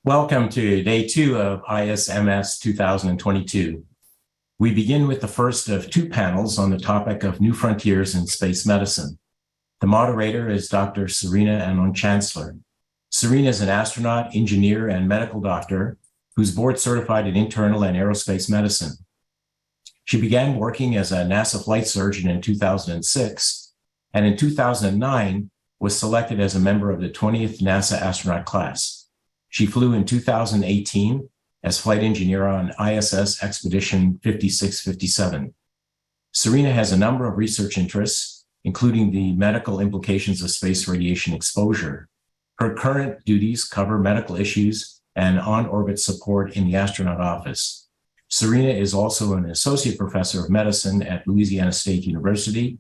Welcome to day 2 of ISMS 2022. We begin with the first of 2 panels on the topic of new frontiers in space medicine. The moderator is Dr. Serena Anon-Chancellor. Serena is an astronaut, engineer, and medical doctor who's board certified in internal and aerospace medicine. She began working as a NASA flight surgeon in 2006, and in 2009 was selected as a member of the 20th NASA astronaut class. She flew in 2018 as flight engineer on ISS Expedition 5657. Serena has a number of research interests, including the medical implications of space radiation exposure. Her current duties cover medical issues and on-orbit support in the astronaut office. Serena is also an associate professor of medicine at Louisiana State University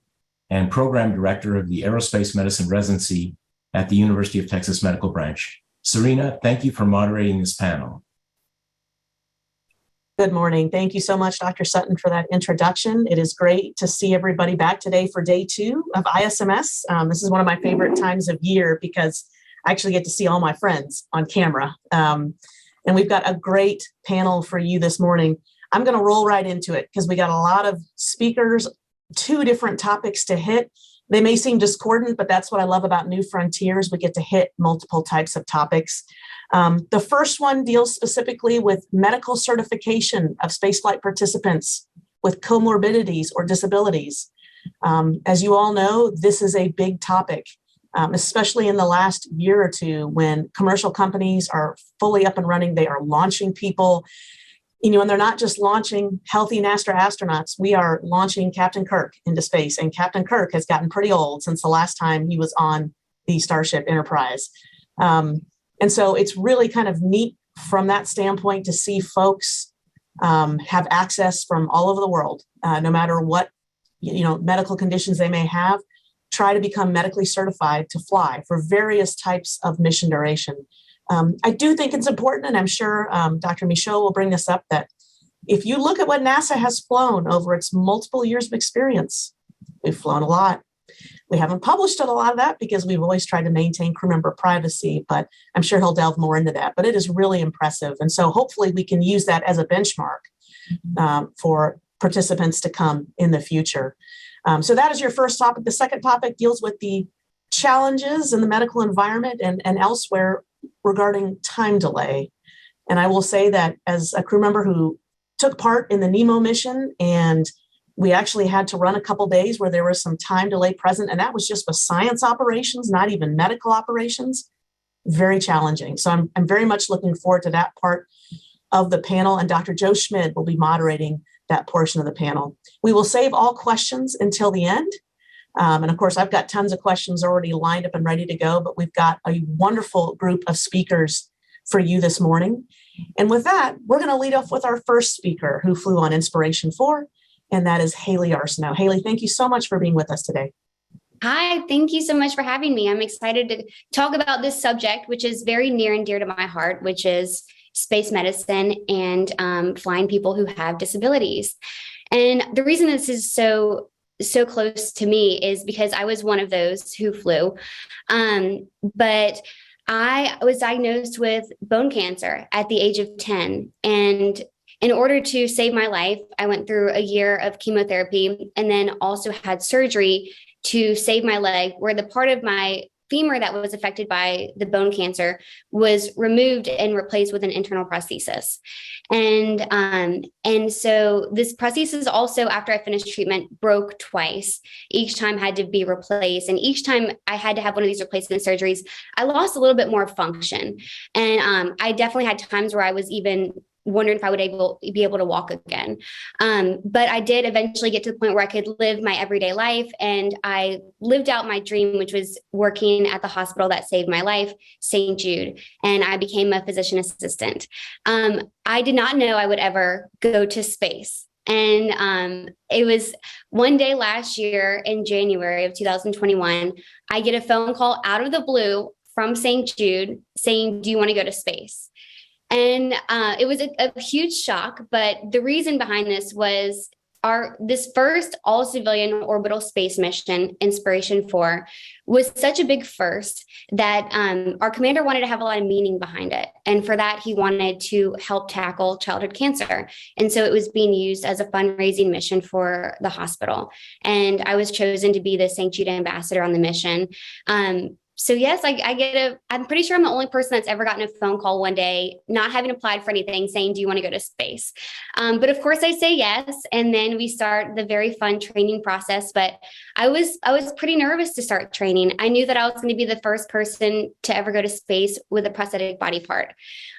and program director of the aerospace medicine residency at the University of Texas Medical Branch. Serena, thank you for moderating this panel. Good morning. Thank you so much, Dr. Sutton, for that introduction. It is great to see everybody back today for day 2 of ISMS. This is one of my favorite times of year because I actually get to see all my friends on camera. And we've got a great panel for you this morning. I'm going to roll right into it because we got a lot of speakers, 2 different topics to hit. They may seem discordant, but that's what I love about New Frontiers. We get to hit multiple types of topics. The first one deals specifically with medical certification of spaceflight participants with comorbidities or disabilities. As you all know, this is a big topic, especially in the last year or 2 when commercial companies are fully up and running. They are launching people. And they're not just launching healthy NASA astronauts. We are launching Captain Kirk into space. And Captain Kirk has gotten pretty old since the last time he was on the Starship Enterprise. And so it's really kind of neat from that standpoint to see folks have access from all over the world, no matter what medical conditions they may have, try to become medically certified to fly for various types of mission duration. I do think it's important, and I'm sure Dr. Michaud will bring this up, that if you look at what NASA has flown over its multiple years of experience, we've flown a lot. We haven't published a lot of that because we've always tried to maintain crew member privacy, but I'm sure he'll delve more into that. But it is really impressive. And so hopefully we can use that as a benchmark for participants to come in the future. So that is your first topic. The second topic deals with the challenges in the medical environment and elsewhere regarding time delay. And I will say that as a crew member who took part in the NEMO mission, and we actually had to run a couple days where there was some time delay present, and that was just with science operations, not even medical operations, very challenging. So I'm very much looking forward to that part of the panel, and Dr. Joe Schmid will be moderating that portion of the panel. We will save all questions until the end. And of course, I've got tons of questions already lined up and ready to go, but we've got a wonderful group of speakers for you this morning. And with that, we're going to lead off with our first speaker who flew on Inspiration 4, and that is Haley Arsenault. Haley, thank you so much for being with us today. Hi, thank you so much for having me. I'm excited to talk about this subject, which is very near and dear to my heart, which is space medicine and flying people who have disabilities. And the reason this is so close to me is because I was one of those who flew. But I was diagnosed with bone cancer at the age of 10. And in order to save my life, I went through a year of chemotherapy and then also had surgery to save my leg, where the part of my femur that was affected by the bone cancer was removed and replaced with an internal prosthesis. And so this prosthesis also, after I finished treatment, broke twice. Each time had to be replaced. And each time I had to have one of these replacement surgeries, I lost a little bit more function. And I definitely had times where I was even wondering if I would be able to walk again. But I did eventually get to the point where I could live my everyday life. And I lived out my dream, which was working at the hospital that saved my life, St. Jude. And I became a physician assistant. I did not know I would ever go to space. And it was one day last year in January of 2021, I get a phone call out of the blue from St. Jude saying, "Do you want to go to space?" And it was a huge shock. But the reason behind this was this first all civilian orbital space mission, Inspiration 4, was such a big first that our commander wanted to have a lot of meaning behind it. And for that, he wanted to help tackle childhood cancer. And so it was being used as a fundraising mission for the hospital. And I was chosen to be the St. Jude ambassador on the mission. So yes, I'm pretty sure I'm the only person that's ever gotten a phone call one day, not having applied for anything, saying, do you want to go to space? But of course I say yes. And then we start the very fun training process. But I was pretty nervous to start training. I knew that I was going to be the first person to ever go to space with a prosthetic body part.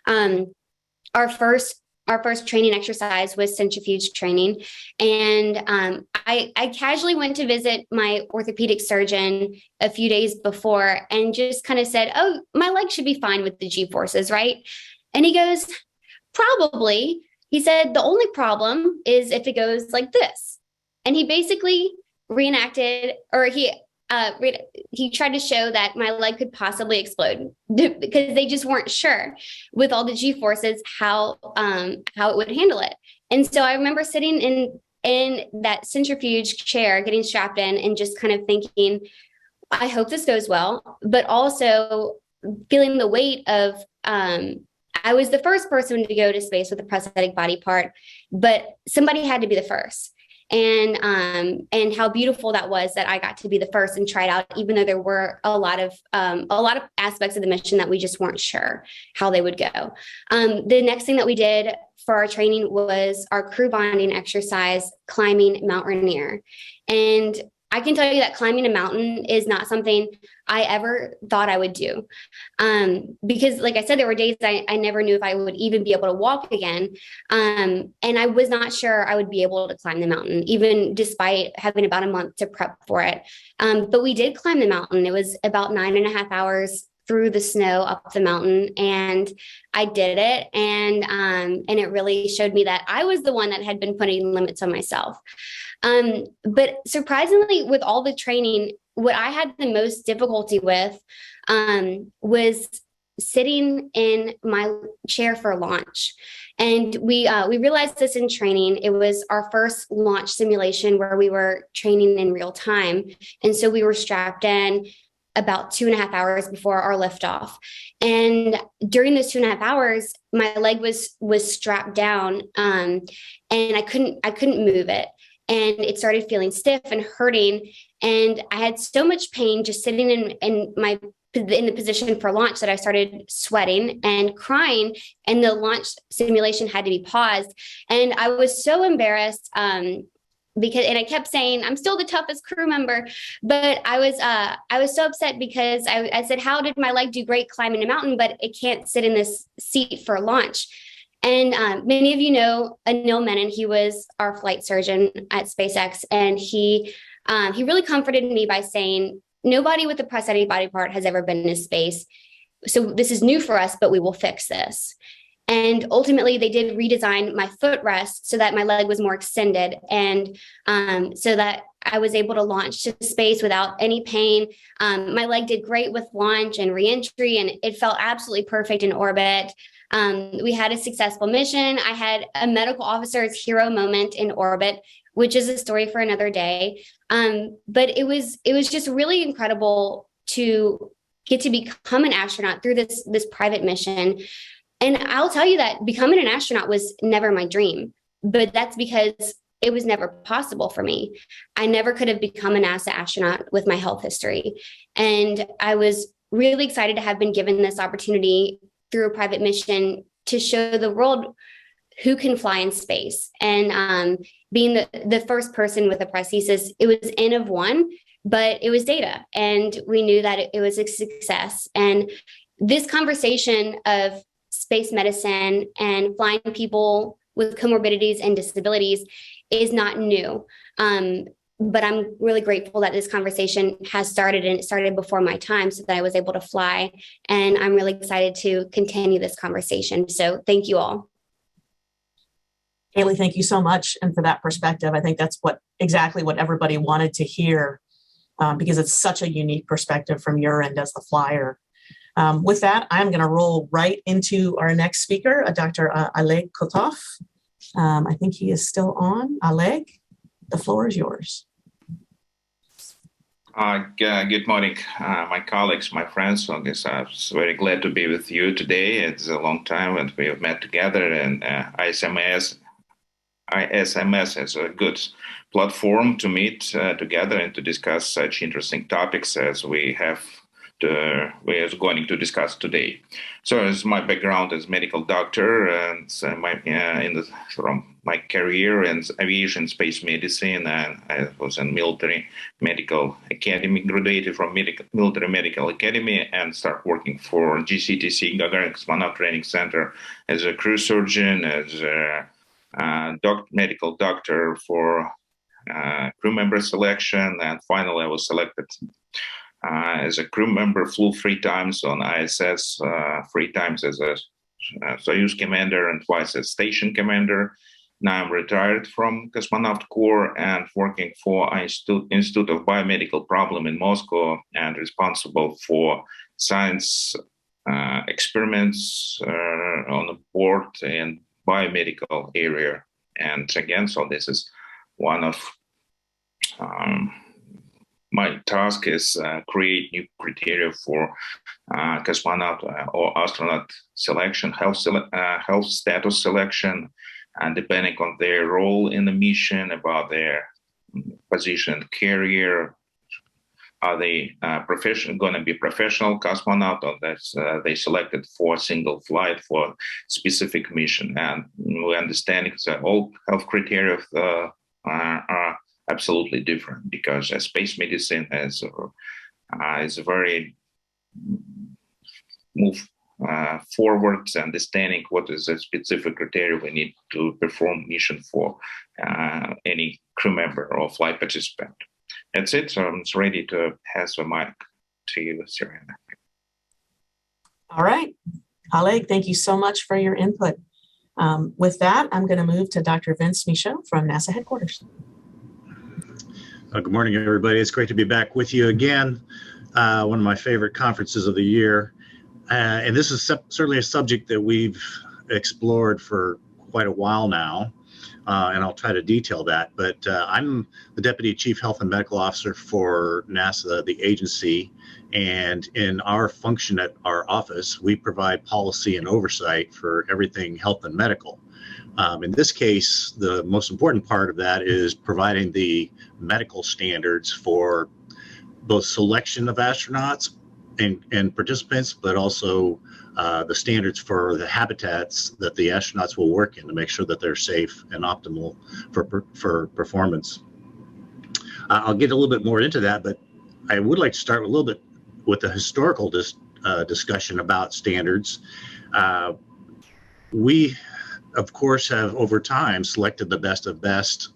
Our first training exercise was centrifuge training. And I casually went to visit my orthopedic surgeon a few days before and just kind of said, oh, my leg should be fine with the G-forces, right? And he goes, probably. He said, the only problem is if it goes like this. And he basically reenacted, or he tried to show that my leg could possibly explode because they just weren't sure with all the G-forces how it would handle it. And so I remember sitting in that centrifuge chair, getting strapped in and just kind of thinking, I hope this goes well, but also feeling the weight of, I was the first person to go to space with a prosthetic body part, but somebody had to be the first. And how beautiful that was that I got to be the first and try it out, even though there were a lot of aspects of the mission that we just weren't sure how they would go. The next thing that we did for our training was our crew bonding exercise, climbing Mount Rainier. And I can tell you that climbing a mountain is not something I ever thought I would do. Because like I said, there were days I never knew if I would even be able to walk again. And I was not sure I would be able to climb the mountain, even despite having about a month to prep for it. But we did climb the mountain. It was about 9.5 hours through the snow up the mountain, and I did it. And it really showed me that I was the one that had been putting limits on myself. But surprisingly, with all the training, what I had the most difficulty with was sitting in my chair for launch. And we realized this in training. It was our first launch simulation where we were training in real time. And so we were strapped in about 2.5 hours before our liftoff. And during those 2.5 hours, my leg was strapped down, and I couldn't move it. And it started feeling stiff and hurting. And I had so much pain just sitting in the position for launch that I started sweating and crying, and the launch simulation had to be paused. And I was so embarrassed because I kept saying, I'm still the toughest crew member, but I was so upset because I said, how did my leg do great climbing a mountain, but it can't sit in this seat for launch? And many of you know Anil Menon. He was our flight surgeon at SpaceX, and he really comforted me by saying, nobody with a prosthetic body part has ever been in space. So this is new for us, but we will fix this. And ultimately, they did redesign my footrest so that my leg was more extended, and so that I was able to launch to space without any pain. My leg did great with launch and reentry, and it felt absolutely perfect in orbit. We had a successful mission. I had a medical officer's hero moment in orbit, which is a story for another day. But it was just really incredible to get to become an astronaut through this private mission. And I'll tell you that becoming an astronaut was never my dream, but that's because it was never possible for me. I never could have become a NASA astronaut with my health history. And I was really excited to have been given this opportunity through a private mission to show the world who can fly in space. And being the first person with a prosthesis, it was N of one, but it was data. And we knew that it was a success. And this conversation of space medicine and flying people with comorbidities and disabilities is not new. But I'm really grateful that this conversation has started, and it started before my time so that I was able to fly. And I'm really excited to continue this conversation. So thank you all. Haley, thank you so much. And for that perspective, I think that's exactly what everybody wanted to hear, because it's such a unique perspective from your end as the flyer. With that, I'm going to roll right into our next speaker, Dr. Oleg Kotov. I think he is still on. Oleg? The floor is yours. Good morning, my colleagues, my friends. I guess I'm very glad to be with you today. It's a long time and we have met together, and ISMS is a good platform to meet together and to discuss such interesting topics as we are going to discuss today. So, as my background as medical doctor, and from my career in aviation space medicine, and I was in military medical academy, graduated from military medical academy, and started working for GCTC, Gagarin Cosmonaut Training Center, as a crew surgeon, as a medical doctor for crew member selection, and finally I was selected as a crew member. Flew 3 times on ISS, 3 times as a Soyuz commander and twice as station commander. Now I'm retired from Cosmonaut Corps and working for Institute of Biomedical Problem in Moscow, and responsible for science experiments on the board in biomedical area. And again, so this is one of my task is create new criteria for cosmonaut or astronaut selection, health status selection, and depending on their role in the mission, about their position, career, are they going to be professional cosmonaut, or that they selected for a single flight for specific mission. And we understand that all health criteria are absolutely different, because space medicine is very move forward, understanding what is the specific criteria we need to perform mission for any crew member or flight participant. That's it. So I'm ready to pass the mic to you, Serena. All right. Oleg, thank you so much for your input. With that, I'm going to move to Dr. Vince Michaud from NASA headquarters. Good morning, everybody. It's great to be back with you again. One of my favorite conferences of the year. And this is certainly a subject that we've explored for quite a while now. And I'll try to detail that. But I'm the Deputy Chief Health and Medical Officer for NASA, the agency. And in our function at our office, we provide policy and oversight for everything health and medical. In this case, the most important part of that is providing the medical standards for both selection of astronauts and participants, but also the standards for the habitats that the astronauts will work in to make sure that they're safe and optimal for performance. I'll get a little bit more into that, but I would like to start a little bit with the historical discussion about standards. We, of course, have over time selected the best of best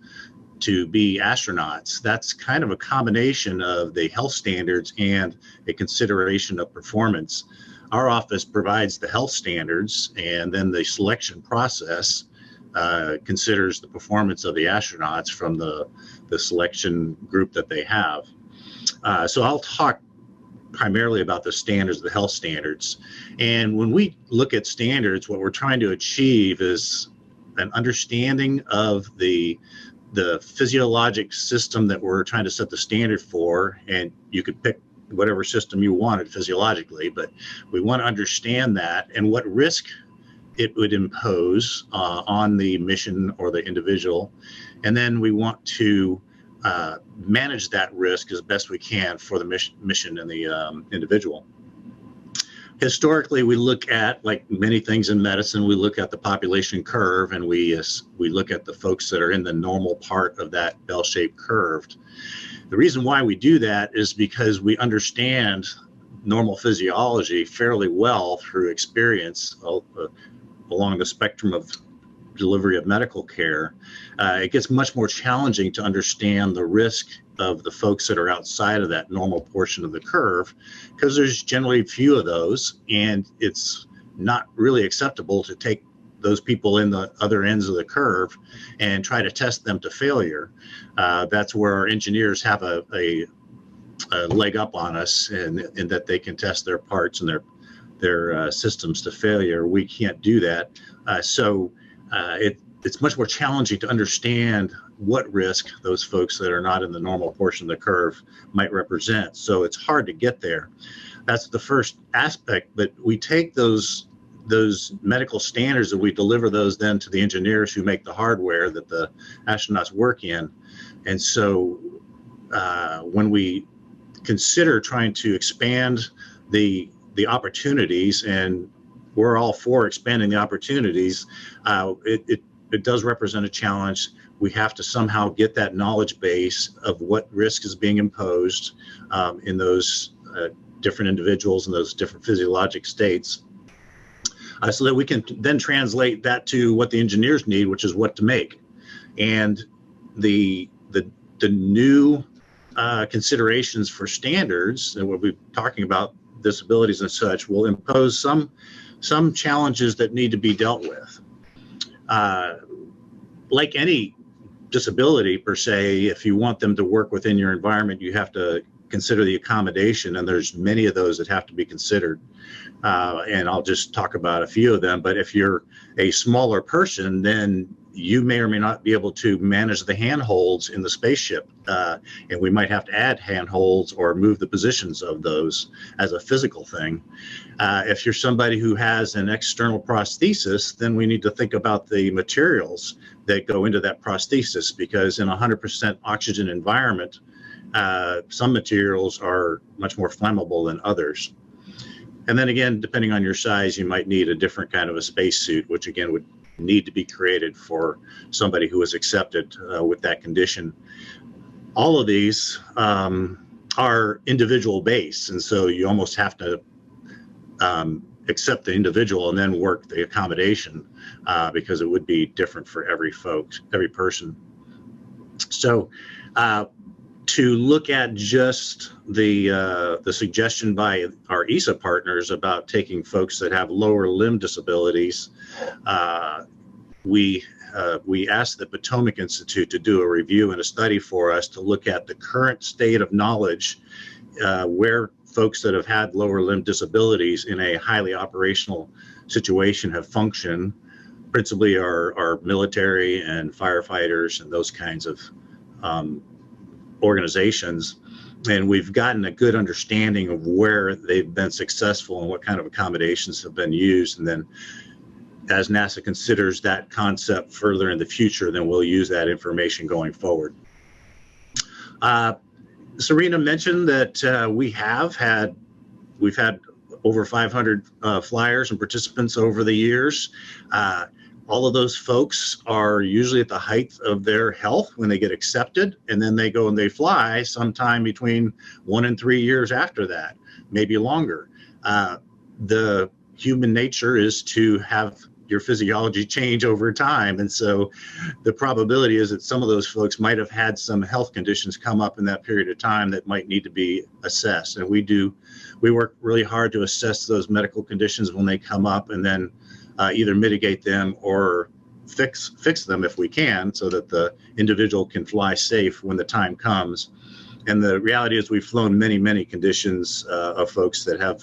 to be astronauts. That's kind of a combination of the health standards and a consideration of performance. Our office provides the health standards, and then the selection process considers the performance of the astronauts from the selection group that they have. So I'll talk primarily about the standards, the health standards. And when we look at standards, what we're trying to achieve is an understanding of the physiologic system that we're trying to set the standard for. And you could pick whatever system you wanted physiologically, but we want to understand that and what risk it would impose on the mission or the individual. And then we want to manage that risk as best we can for the mission and the individual. Historically, we look at, like many things in medicine, we look at the population curve, and we look at the folks that are in the normal part of that bell-shaped curve. The reason why we do that is because we understand normal physiology fairly well through experience along the spectrum of delivery of medical care. It gets much more challenging to understand the risk of the folks that are outside of that normal portion of the curve, because there's generally few of those, and it's not really acceptable to take those people in the other ends of the curve and try to test them to failure. That's where our engineers have a leg up on us, in that they can test their parts and their systems to failure. We can't do that. So it's much more challenging to understand what risk those folks that are not in the normal portion of the curve might represent. So it's hard to get there. That's the first aspect, but we take those medical standards and we deliver those then to the engineers who make the hardware that the astronauts work in. And so when we consider trying to expand the opportunities, and we're all for expanding the opportunities, it does represent a challenge. We have to somehow get that knowledge base of what risk is being imposed in those different individuals and those different physiologic states, so that we can then translate that to what the engineers need, which is what to make. And the new considerations for standards, and we'll be talking about disabilities and such, will impose some challenges that need to be dealt with. Like any disability per se, if you want them to work within your environment, you have to consider the accommodation, and there's many of those that have to be considered. And I'll just talk about a few of them. But if you're a smaller person, then you may or may not be able to manage the handholds in the spaceship. And we might have to add handholds or move the positions of those as a physical thing. If you're somebody who has an external prosthesis, then we need to think about the materials that go into that prosthesis, because in a 100% oxygen environment, some materials are much more flammable than others. And then again, depending on your size, you might need a different kind of a spacesuit, which again would need to be created for somebody who is accepted with that condition. All of these are individual based, and so you almost have to accept the individual and then work the accommodation because it would be different for every person. So to look at just the suggestion by our ESA partners about taking folks that have lower limb disabilities, we asked the Potomac Institute to do a review and a study for us to look at the current state of knowledge where folks that have had lower limb disabilities in a highly operational situation have functioned. Principally our military and firefighters and those kinds of organizations, and we've gotten a good understanding of where they've been successful and what kind of accommodations have been used. And then as NASA considers that concept further in the future, then we'll use that information going forward. Serena mentioned that we've had over 500 flyers and participants over the years. All of those folks are usually at the height of their health when they get accepted, and then they go and they fly sometime between 1 and 3 years after that, maybe longer. The human nature is to have your physiology change over time, and so the probability is that some of those folks might have had some health conditions come up in that period of time that might need to be assessed. And we work really hard to assess those medical conditions when they come up, and then either mitigate them or fix them if we can, so that the individual can fly safe when the time comes. And the reality is we've flown many conditions of folks that have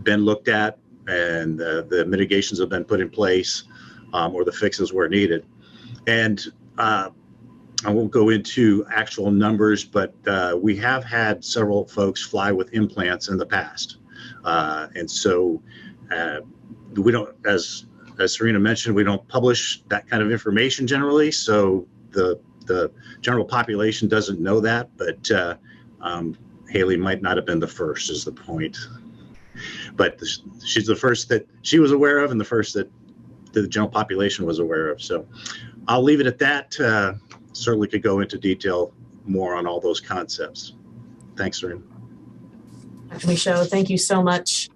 been looked at, and the mitigations have been put in place, or the fixes where needed. And I won't go into actual numbers, but we have had several folks fly with implants in the past. And so we don't, as Serena mentioned, we don't publish that kind of information generally. So the general population doesn't know that, but Haley might not have been the first is the point. But she's the first that she was aware of, and the first that the general population was aware of. So I'll leave it at that. Certainly could go into detail more on all those concepts. Thanks, Serena. Dr. Michaud, thank you so much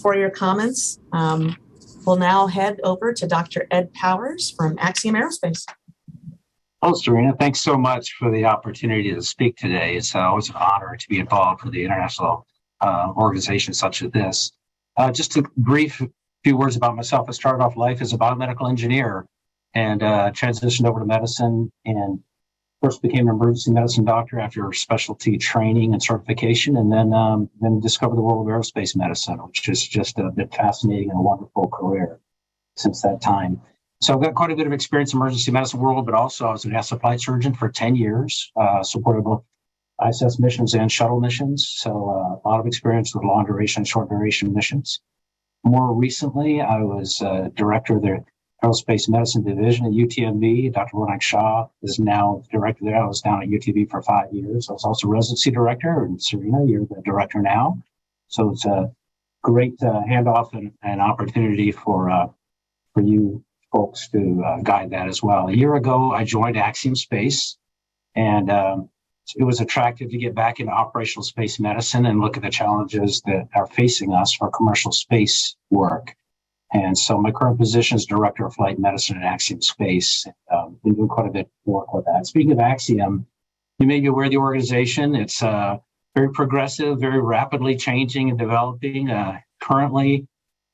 for your comments. We'll now head over to Dr. Ed Powers from Axiom Aerospace. Hello, Serena. Thanks so much for the opportunity to speak today. It's always an honor to be involved with the international organization such as this. Just a brief few words about myself. I started off life as a biomedical engineer and transitioned over to medicine, and first became an emergency medicine doctor after specialty training and certification, and then discovered the world of aerospace medicine, which is just a bit fascinating and a wonderful career. since that time. So I've got quite a bit of experience in emergency medicine world, but also I was a NASA flight surgeon for 10 years, supported both ISS missions and shuttle missions. So a lot of experience with long duration, short duration missions. More recently, I was director of the Aerospace Medicine Division at UTMB. Dr. Ronak Shah is now director there. I was down at UTB for 5 years. I was also residency director, and Serena, you're the director now. So it's a great handoff and opportunity for you folks to guide that as well. A year ago, I joined Axiom Space, and it was attractive to get back into operational space medicine and look at the challenges that are facing us for commercial space work. And so my current position is Director of Flight Medicine at Axiom Space. Been doing quite a bit of work with that. Speaking of Axiom, you may be aware of the organization. It's very progressive, very rapidly changing and developing. Currently,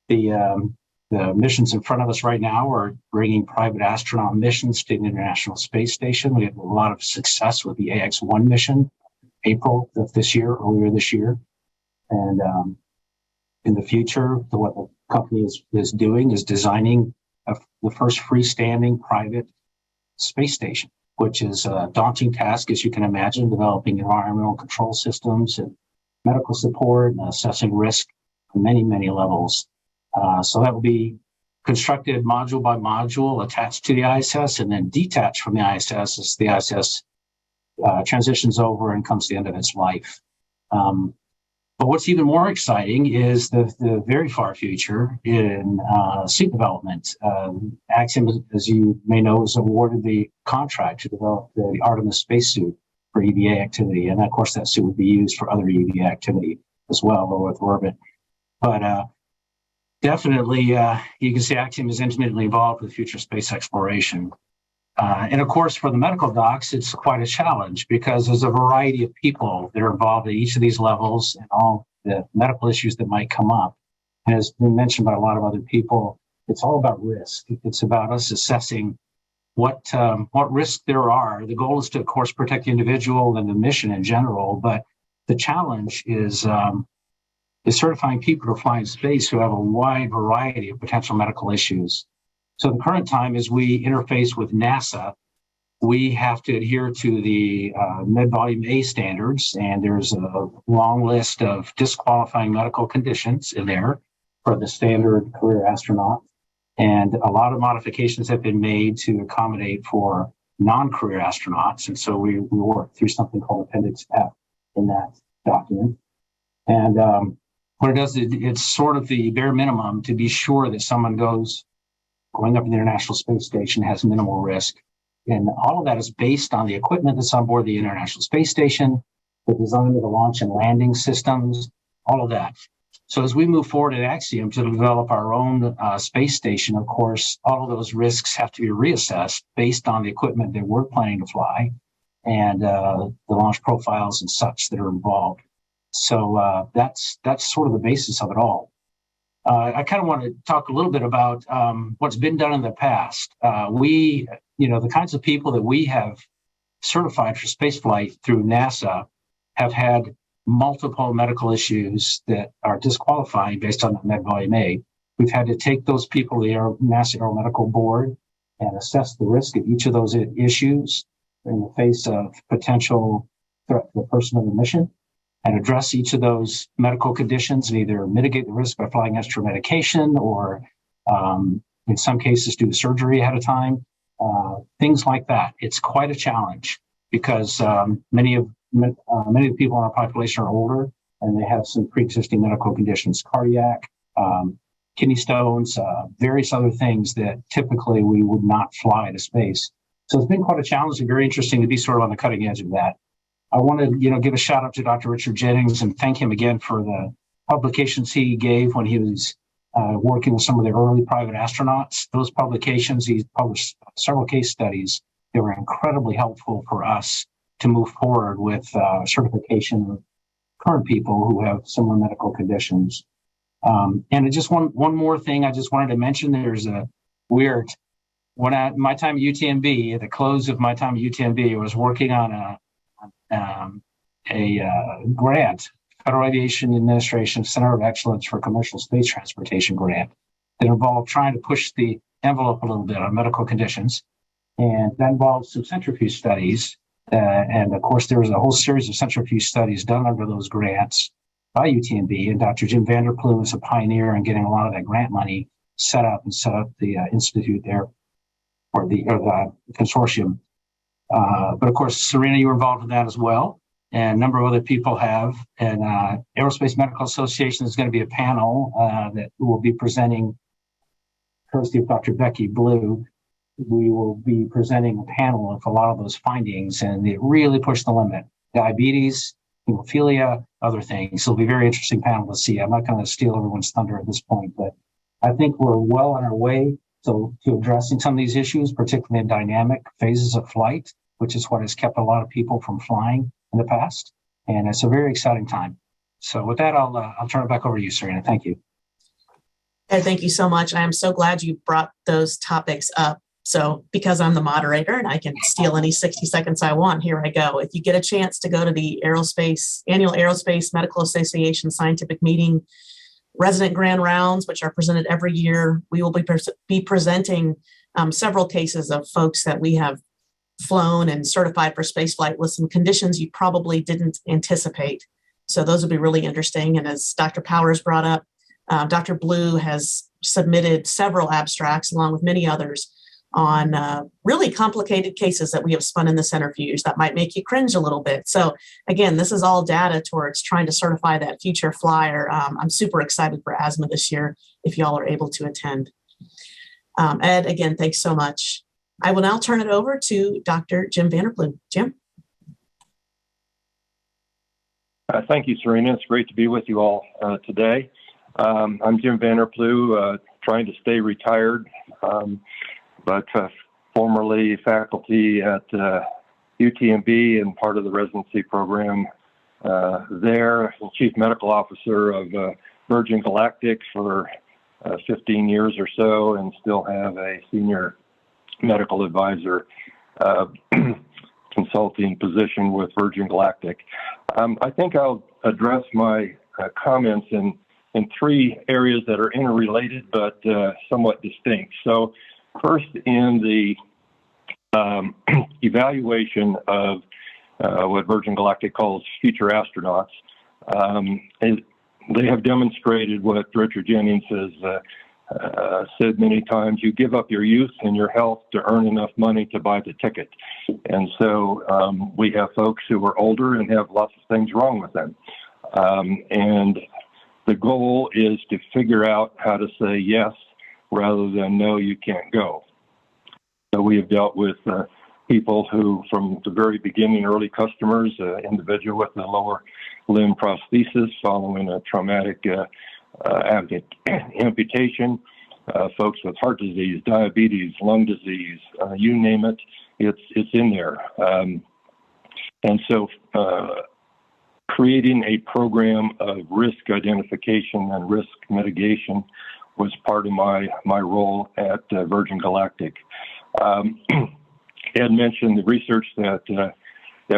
the missions in front of us right now are bringing private astronaut missions to the International Space Station. We had a lot of success with the AX-1 mission, April of this year, earlier this year. And in the future, what the company is doing is designing the first freestanding private space station, which is a daunting task, as you can imagine, developing environmental control systems and medical support and assessing risk on many, many levels. So that will be constructed module by module, attached to the ISS, and then detached from the ISS as the ISS transitions over and comes to the end of its life. But what's even more exciting is the very far future in suit development. Axiom, as you may know, was awarded the contract to develop the Artemis spacesuit for EVA activity. And of course, that suit would be used for other EVA activity as well, low Earth orbit. But definitely, you can see Axiom is intimately involved with future space exploration. And of course, for the medical docs, it's quite a challenge because there's a variety of people that are involved at each of these levels and all the medical issues that might come up. And as been mentioned by a lot of other people, it's all about risk. It's about us assessing what risks there are. The goal is to, of course, protect the individual and the mission in general, but the challenge is certifying people to fly in space who have a wide variety of potential medical issues. So the current time, as we interface with NASA, we have to adhere to the Med Volume A standards, and there's a long list of disqualifying medical conditions in there for the standard career astronaut. And a lot of modifications have been made to accommodate for non-career astronauts. And so we work through something called Appendix F in that document. And what it does, it's sort of the bare minimum to be sure that someone going up in the International Space Station has minimal risk. And all of that is based on the equipment that's on board the International Space Station, the design of the launch and landing systems, all of that. So as we move forward at Axiom to develop our own space station, of course, all of those risks have to be reassessed based on the equipment that we're planning to fly and the launch profiles and such that are involved. So that's sort of the basis of it all. I kind of want to talk a little bit about what's been done in the past. The kinds of people that we have certified for spaceflight through NASA have had multiple medical issues that are disqualifying based on the Med Volume A. We've had to take those people to the NASA Aeromedical Board and assess the risk of each of those issues in the face of potential threat to the person of the mission, and address each of those medical conditions and either mitigate the risk by applying extra medication or in some cases do the surgery ahead of time, things like that. It's quite a challenge because many of the people in our population are older and they have some pre-existing medical conditions, cardiac, kidney stones, various other things that typically we would not fly to space. So it's been quite a challenge and very interesting to be sort of on the cutting edge of that. I want to, give a shout out to Dr. Richard Jennings and thank him again for the publications he gave when he was working with some of the early private astronauts. Those publications, he published several case studies that were incredibly helpful for us to move forward with certification of current people who have similar medical conditions. And just one more thing I just wanted to mention, there's a weird, when at my time at UTMB, at the close of my time at UTMB, I was working on a grant, Federal Aviation Administration Center of Excellence for Commercial Space Transportation grant. that involve trying to push the envelope a little bit on medical conditions. And that involves some centrifuge studies. And of course, there was a whole series of centrifuge studies done under those grants by UTMB. And Dr. Jim Vanderploeg was a pioneer in getting a lot of that grant money set up the institute there, or the consortium. But of course, Serena, you were involved in that as well. And a number of other people have. And Aerospace Medical Association is going to be a panel that will be presenting, courtesy of Dr. Becky Blue. We will be presenting a panel of a lot of those findings, and it really pushed the limit. Diabetes, hemophilia, other things. So it'll be a very interesting panel to see. I'm not going to steal everyone's thunder at this point, but I think we're well on our way to addressing some of these issues, particularly in dynamic phases of flight, which is what has kept a lot of people from flying in the past. And it's a very exciting time. So with that, I'll turn it back over to you, Serena. Thank you. Ed, thank you so much. I am so glad you brought those topics up. So because I'm the moderator and I can steal any 60 seconds I want, here I go. If you get a chance to go to the annual Aerospace Medical Association scientific meeting, resident grand rounds, which are presented every year, we will be presenting several cases of folks that we have flown and certified for spaceflight with some conditions you probably didn't anticipate. So those will be really interesting. And as Dr. Powers brought up, Dr. Blue has submitted several abstracts along with many others on really complicated cases that we have spun in the centrifuge that might make you cringe a little bit. So again, this is all data towards trying to certify that future flyer. I'm super excited for ASMA this year if y'all are able to attend. Ed, again, thanks so much. I will now turn it over to Dr. Jim Vanderploeg. Jim? Thank you, Serena. It's great to be with you all today. I'm Jim Vanderploeg, trying to stay retired, but formerly faculty at UTMB and part of the residency program there, chief medical officer of Virgin Galactic for 15 years or so, and still have a senior medical advisor consulting position with Virgin Galactic. I think I'll address my comments in three areas that are interrelated but somewhat distinct. So first, in the evaluation of what Virgin Galactic calls future astronauts, they have demonstrated what Richard Jennings has said many times: you give up your youth and your health to earn enough money to buy the ticket. And so we have folks who are older and have lots of things wrong with them. And the goal is to figure out how to say yes rather than no, you can't go. So we have dealt with people who, from the very beginning, early customers, individual with a lower limb prosthesis following a traumatic amputation, folks with heart disease, diabetes, lung disease, you name it, it's in there. And so creating a program of risk identification and risk mitigation was part of my role at Virgin Galactic. Ed mentioned the research that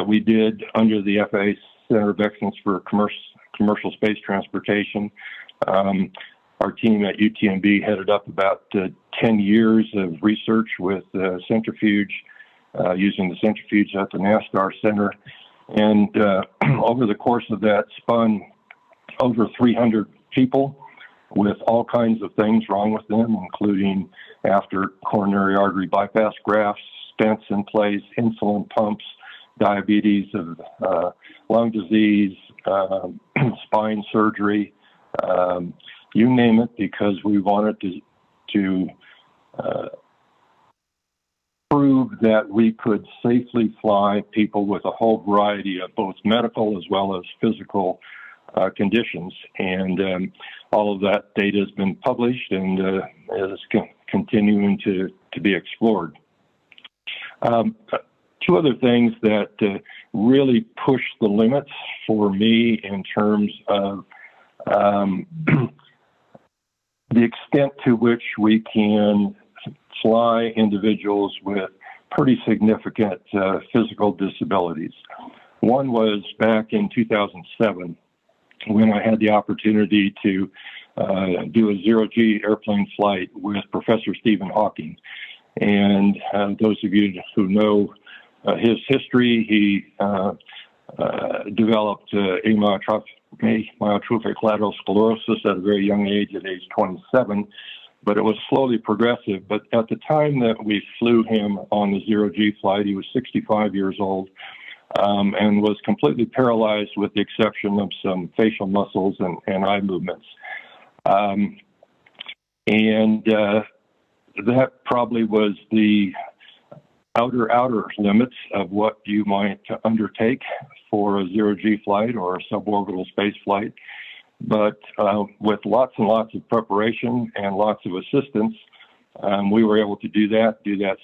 we did under the FAA Center of Excellence for Commercial Space Transportation. Our team at UTMB headed up about 10 years of research with centrifuge, using the centrifuge at the NASTAR Center. And over the course of that, spun over 300 people with all kinds of things wrong with them, including after coronary artery bypass grafts, stents in place, insulin pumps, diabetes, lung disease, spine surgery, you name it, because we wanted to prove that we could safely fly people with a whole variety of both medical as well as physical conditions. And all of that data has been published and is continuing to be explored. Two other things that really push the limits for me in terms of the extent to which we can fly individuals with pretty significant physical disabilities. One was back in 2007 when I had the opportunity to do a zero-G airplane flight with Professor Stephen Hawking. And those of you who know his history, he developed amyotrophic lateral sclerosis at a very young age, at age 27, but it was slowly progressive. But at the time that we flew him on the zero-G flight, he was 65 years old and was completely paralyzed with the exception of some facial muscles and eye movements. That probably was the outer limits of what you might undertake for a zero-G flight or a suborbital space flight. But with lots and lots of preparation and lots of assistance, we were able to do that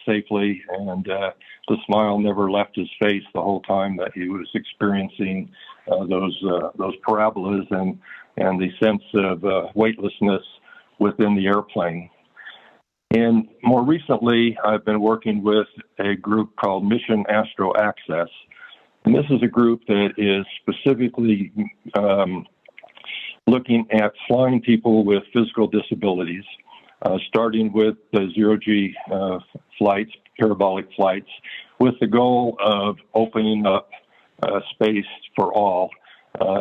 safely, and the smile never left his face the whole time that he was experiencing those parabolas and the sense of weightlessness within the airplane. And more recently, I've been working with a group called Mission Astro Access. And this is a group that is specifically looking at flying people with physical disabilities, starting with the zero-G flights, parabolic flights, with the goal of opening up space for all,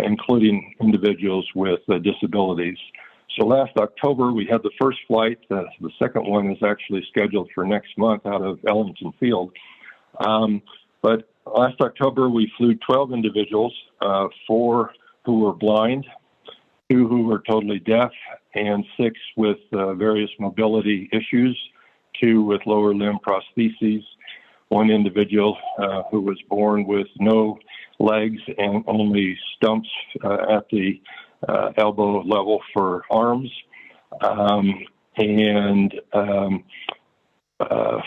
including individuals with disabilities. So last October, we had the first flight. The second one is actually scheduled for next month out of Ellington Field. But last October, we flew 12 individuals, 4 who were blind, 2 who were totally deaf, and 6 with various mobility issues, 2 with lower limb prostheses, 1 individual who was born with no legs and only stumps at the elbow level for arms, and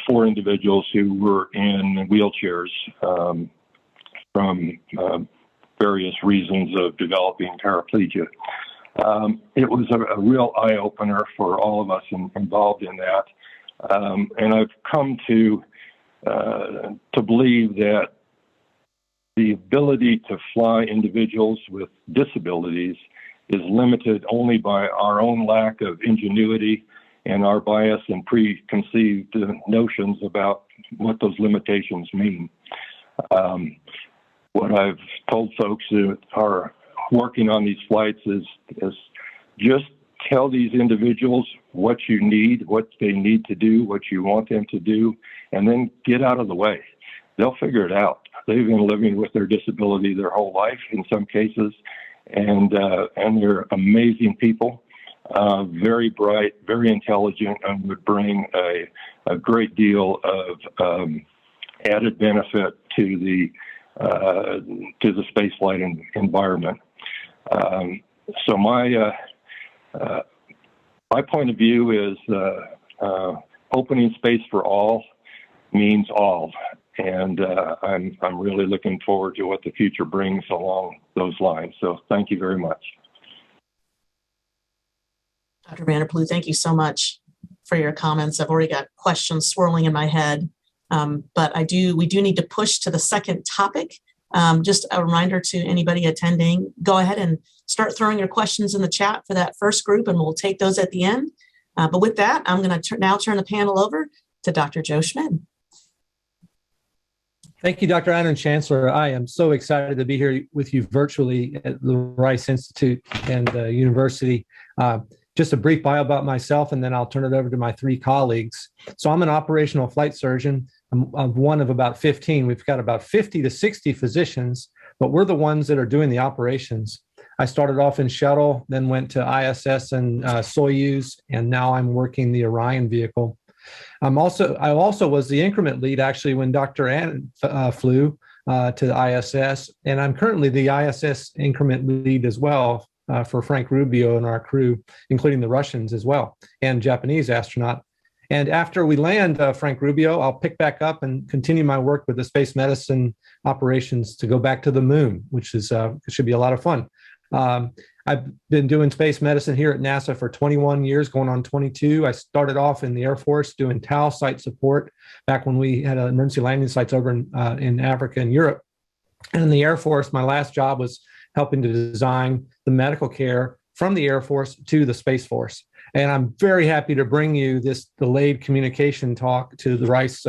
4 individuals who were in wheelchairs from various reasons of developing paraplegia. It was a real eye-opener for all of us involved in that, and I've come to believe that the ability to fly individuals with disabilities is limited only by our own lack of ingenuity and our bias and preconceived notions about what those limitations mean. What I've told folks who are working on these flights is just tell these individuals what you need, what they need to do, what you want them to do, and then get out of the way. They'll figure it out. They've been living with their disability their whole life in some cases, and they're amazing people, very bright, very intelligent, and would bring a great deal of added benefit to the spaceflight environment. So my point of view is opening space for all means all. And I'm really looking forward to what the future brings along those lines. So thank you very much. Dr. Vanderploeg, thank you so much for your comments. I've already got questions swirling in my head, but we do need to push to the second topic. Just a reminder to anybody attending, go ahead and start throwing your questions in the chat for that first group, and we'll take those at the end. But with that, I'm going to now turn the panel over to Dr. Joe Schmid. Thank you, Dr. Anand Chancellor. I am so excited to be here with you virtually at the Rice Institute and University. Just a brief bio about myself, and then I'll turn it over to my 3 colleagues. So I'm an operational flight surgeon. I'm one of about 15. We've got about 50 to 60 physicians, but we're the ones that are doing the operations. I started off in shuttle, then went to ISS and Soyuz, and now I'm working the Orion vehicle. I also was the increment lead actually when Dr. Ann flew to the ISS, and I'm currently the ISS increment lead as well for Frank Rubio and our crew, including the Russians as well and Japanese astronaut. And after we land Frank Rubio, I'll pick back up and continue my work with the space medicine operations to go back to the moon, which is should be a lot of fun. I've been doing space medicine here at NASA for 21 years, going on 22. I started off in the Air Force doing TAL site support back when we had emergency landing sites over in Africa and Europe. And in the Air Force, my last job was helping to design the medical care from the Air Force to the Space Force. And I'm very happy to bring you this delayed communication talk to the Rice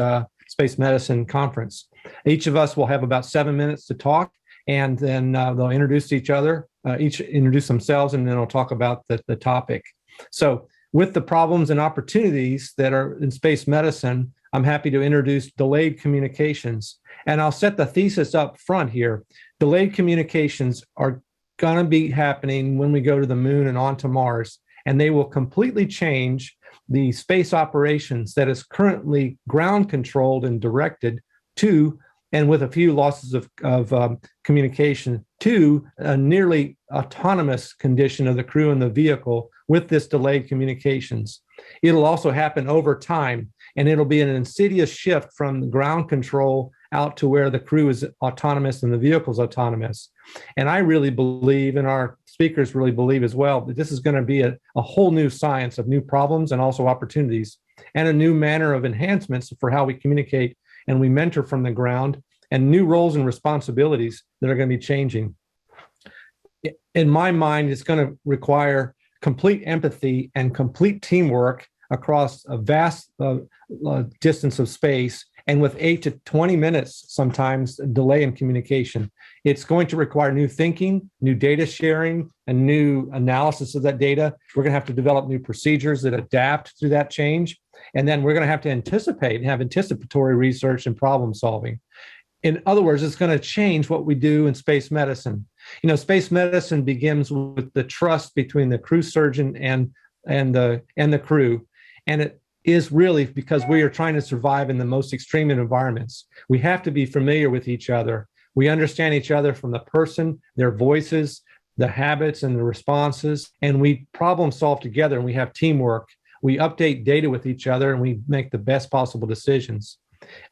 Space Medicine Conference. Each of us will have about 7 minutes to talk, and then they'll introduce each other, each introduce themselves, and then they'll talk about the topic. So with the problems and opportunities that are in space medicine, I'm happy to introduce delayed communications. And I'll set the thesis up front here. Delayed communications are going to be happening when we go to the moon and onto Mars, and they will completely change the space operations that is currently ground controlled and directed to, and with a few losses of communication, to a nearly autonomous condition of the crew and the vehicle with this delayed communications. It'll also happen over time, and it'll be an insidious shift from the ground control out to where the crew is autonomous and the vehicle's autonomous. And I really believe, and our speakers really believe as well, that this is going to be a whole new science of new problems and also opportunities, and a new manner of enhancements for how we communicate and we mentor from the ground, and new roles and responsibilities that are going to be changing. In my mind, it's going to require complete empathy and complete teamwork across a vast distance of space, and with 8 to 20 minutes sometimes delay in communication. It's going to require new thinking, new data sharing, and new analysis of that data. We're going to have to develop new procedures that adapt to that change. And then we're going to have to anticipate and have anticipatory research and problem solving. In other words, it's going to change what we do in space medicine. You know, space medicine begins with the trust between the crew surgeon and the crew. And it is really because we are trying to survive in the most extreme environments. We have to be familiar with each other. We understand each other from the person, their voices, the habits and the responses, and we problem solve together, and we have teamwork. We update data with each other, and we make the best possible decisions.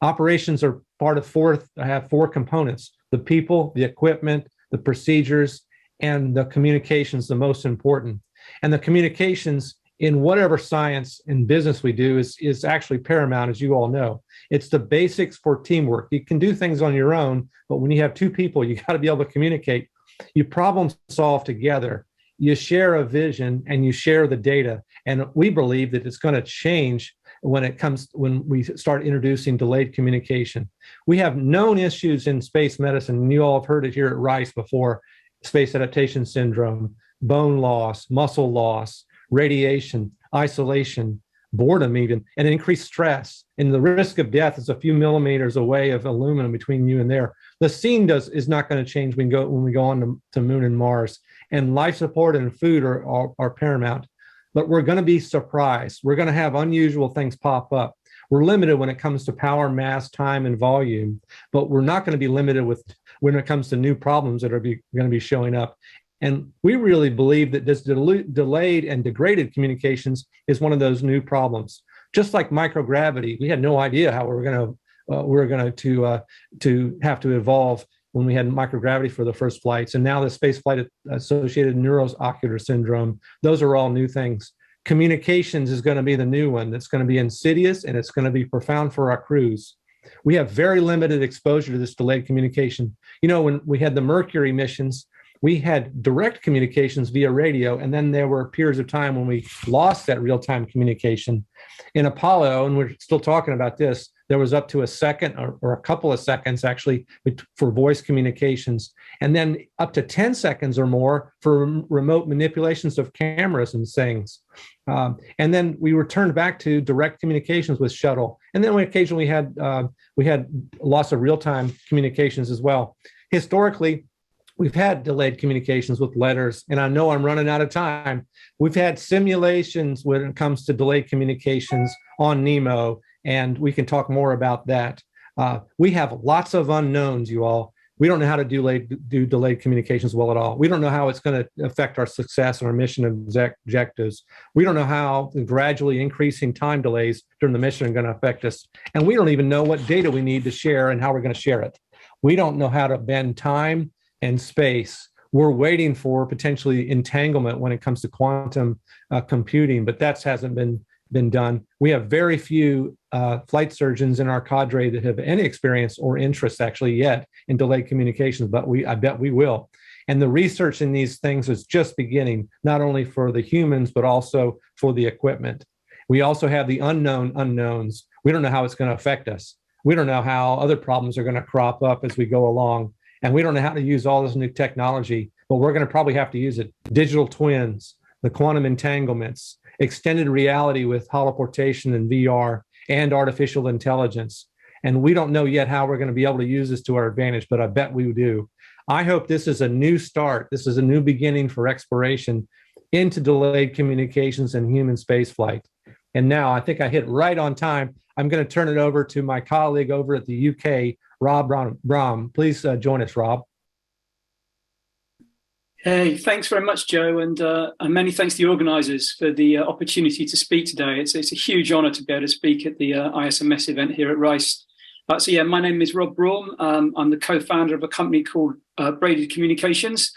Operations are part of have four components: the people, the equipment, the procedures, and the communications, the most important. And the communications in whatever science and business we do is actually paramount, as you all know. It's the basics for teamwork. You can do things on your own, but when you have two people, you got to be able to communicate. You problem solve together. You share a vision and you share the data. And we believe that it's going to change when we start introducing delayed communication. We have known issues in space medicine, and you all have heard it here at Rice before: space adaptation syndrome, bone loss, muscle loss, radiation, isolation, boredom even, and increased stress. And the risk of death is a few millimeters away of aluminum between you and there. The scene is not going to change when we go on to Moon and Mars. And life support and food are paramount. But we're going to be surprised. We're going to have unusual things pop up. We're limited when it comes to power, mass, time, and volume, but we're not going to be limited when it comes to new problems that are going to be showing up. And we really believe that this delayed and degraded communications is one of those new problems. Just like microgravity, we had no idea how we were going to have to evolve when we had microgravity for the first flights, and now the spaceflight associated neuroocular syndrome. Those are all new things. Communications is going to be the new one. That's going to be insidious, and it's going to be profound for our crews. We have very limited exposure to this delayed communication. You know, when we had the Mercury missions, we had direct communications via radio, and then there were periods of time when we lost that real-time communication. In Apollo, and we're still talking about this, there was up to a second or a couple of seconds actually for voice communications, and then up to 10 seconds or more for remote manipulations of cameras and things. And then we returned back to direct communications with shuttle. And then we occasionally had loss of real-time communications as well. Historically, we've had delayed communications with letters, and I know I'm running out of time. We've had simulations when it comes to delayed communications on Nemo, and we can talk more about that. We have lots of unknowns, you all. We don't know how to do delayed communications well at all. We don't know how it's going to affect our success and our mission objectives. We don't know how the gradually increasing time delays during the mission are going to affect us. And we don't even know what data we need to share and how we're going to share it. We don't know how to bend time and space. We're waiting for potentially entanglement when it comes to quantum computing, but that hasn't been done. We have very few flight surgeons in our cadre that have any experience or interest actually yet in delayed communications, but I bet we will. And the research in these things is just beginning, not only for the humans, but also for the equipment. We also have the unknown unknowns. We don't know how it's going to affect us. We don't know how other problems are going to crop up as we go along. And we don't know how to use all this new technology, but we're going to probably have to use it. Digital twins, the quantum entanglements, extended reality with holoportation and VR, and artificial intelligence. And we don't know yet how we're going to be able to use this to our advantage, but I bet we do. I hope this is a new start. This is a new beginning for exploration into delayed communications and human spaceflight. And now I think I hit right on time. I'm going to turn it over to my colleague over at the UK, Rob Brahm. Please join us, Rob. Hey, thanks very much, Joe, and many thanks to the organisers for the opportunity to speak today. It's a huge honour to be able to speak at the ISMS event here at Rice. My name is Rob Brahm. I'm the co-founder of a company called Braided Communications.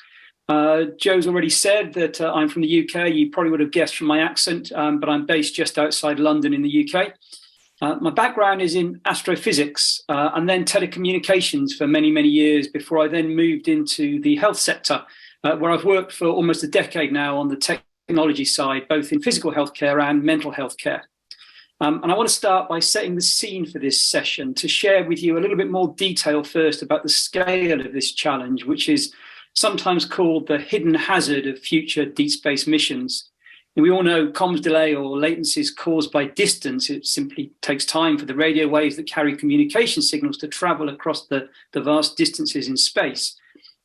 Joe's already said that I'm from the UK. You probably would have guessed from my accent, but I'm based just outside London in the UK. My background is in astrophysics and then telecommunications for many, many years before I then moved into the health sector, where I've worked for almost a decade now on the technology side, both in physical healthcare and mental healthcare. And I want to start by setting the scene for this session to share with you a little bit more detail first about the scale of this challenge, which is sometimes called the hidden hazard of future deep space missions. And we all know comms delay or latency is caused by distance. It simply takes time for the radio waves that carry communication signals to travel across the vast distances in space.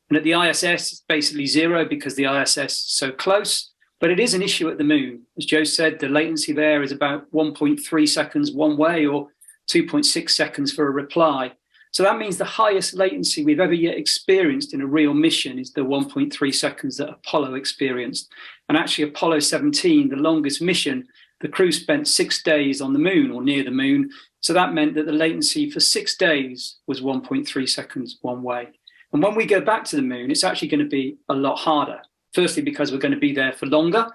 And at the ISS, it's basically zero because the ISS is so close, but it is an issue at the moon. As Joe said, the latency there is about 1.3 seconds one way or 2.6 seconds for a reply. So that means the highest latency we've ever yet experienced in a real mission is the 1.3 seconds that Apollo experienced. And actually Apollo 17, the longest mission, the crew spent 6 days on the moon or near the moon. So that meant that the latency for 6 days was 1.3 seconds one way. And when we go back to the moon, it's actually going to be a lot harder. Firstly, because we're going to be there for longer.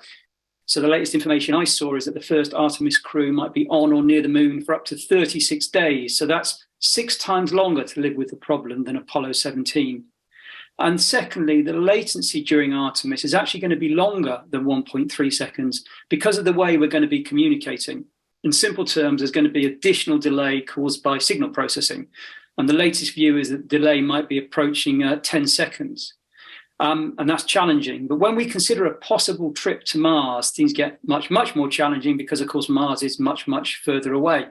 So the latest information I saw is that the first Artemis crew might be on or near the moon for up to 36 days. So that's 6 times longer to live with the problem than Apollo 17. And secondly, the latency during Artemis is actually going to be longer than 1.3 seconds because of the way we're going to be communicating. In simple terms, there's going to be additional delay caused by signal processing. And the latest view is that delay might be approaching 10 seconds. And that's challenging. But when we consider a possible trip to Mars, things get much, much more challenging because, of course, Mars is much, much further away.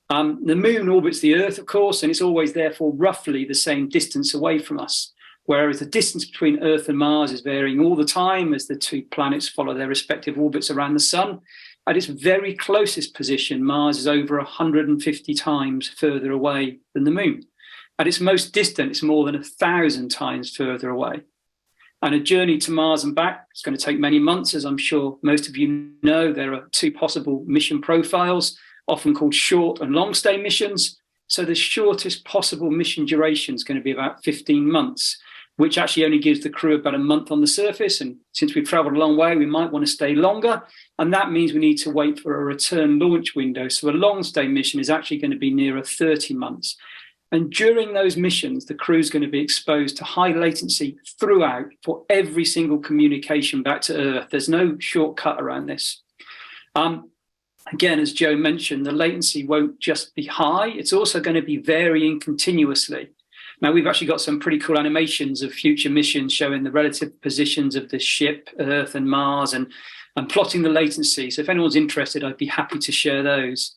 The moon orbits the Earth, of course, and it's always therefore roughly the same distance away from us, whereas the distance between Earth and Mars is varying all the time as the two planets follow their respective orbits around the sun. At its very closest position, Mars is over 150 times further away than the moon. At its most distant, it's more than 1,000 times further away. And a journey to Mars and back is going to take many months. As I'm sure most of you know, there are 2 possible mission profiles, often called short and long stay missions. So the shortest possible mission duration is going to be about 15 months, which actually only gives the crew about a month on the surface. And since we've traveled a long way, we might want to stay longer. And that means we need to wait for a return launch window. So a long stay mission is actually going to be nearer 30 months. And during those missions, the crew is going to be exposed to high latency throughout for every single communication back to Earth. There's no shortcut around this. Again, as Joe mentioned, the latency won't just be high. It's also going to be varying continuously. Now, we've actually got some pretty cool animations of future missions showing the relative positions of the ship, Earth and Mars, and plotting the latency. So if anyone's interested, I'd be happy to share those.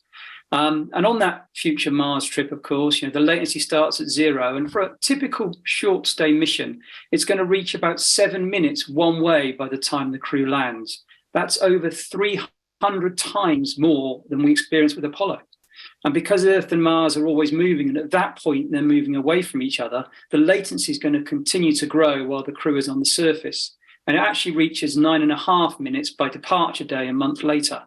And on that future Mars trip, of course, the latency starts at 0. And for a typical short stay mission, it's going to reach about 7 minutes one way by the time the crew lands. That's over 300 times more than we experienced with Apollo. And because Earth and Mars are always moving, and at that point they're moving away from each other, the latency is going to continue to grow while the crew is on the surface. And it actually reaches 9.5 minutes by departure day a month later.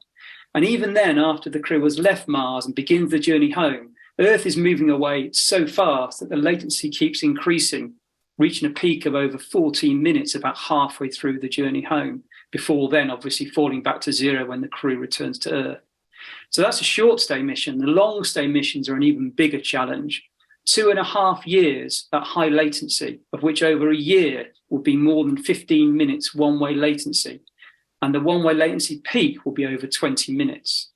And even then, after the crew has left Mars and begins the journey home, Earth is moving away so fast that the latency keeps increasing, reaching a peak of over 14 minutes about halfway through the journey home, before then obviously falling back to 0 when the crew returns to Earth. So that's a short stay mission. The long stay missions are an even bigger challenge. 2.5 years at high latency, of which over a year will be more than 15 minutes one-way latency. And the one-way latency peak will be over 20 minutes.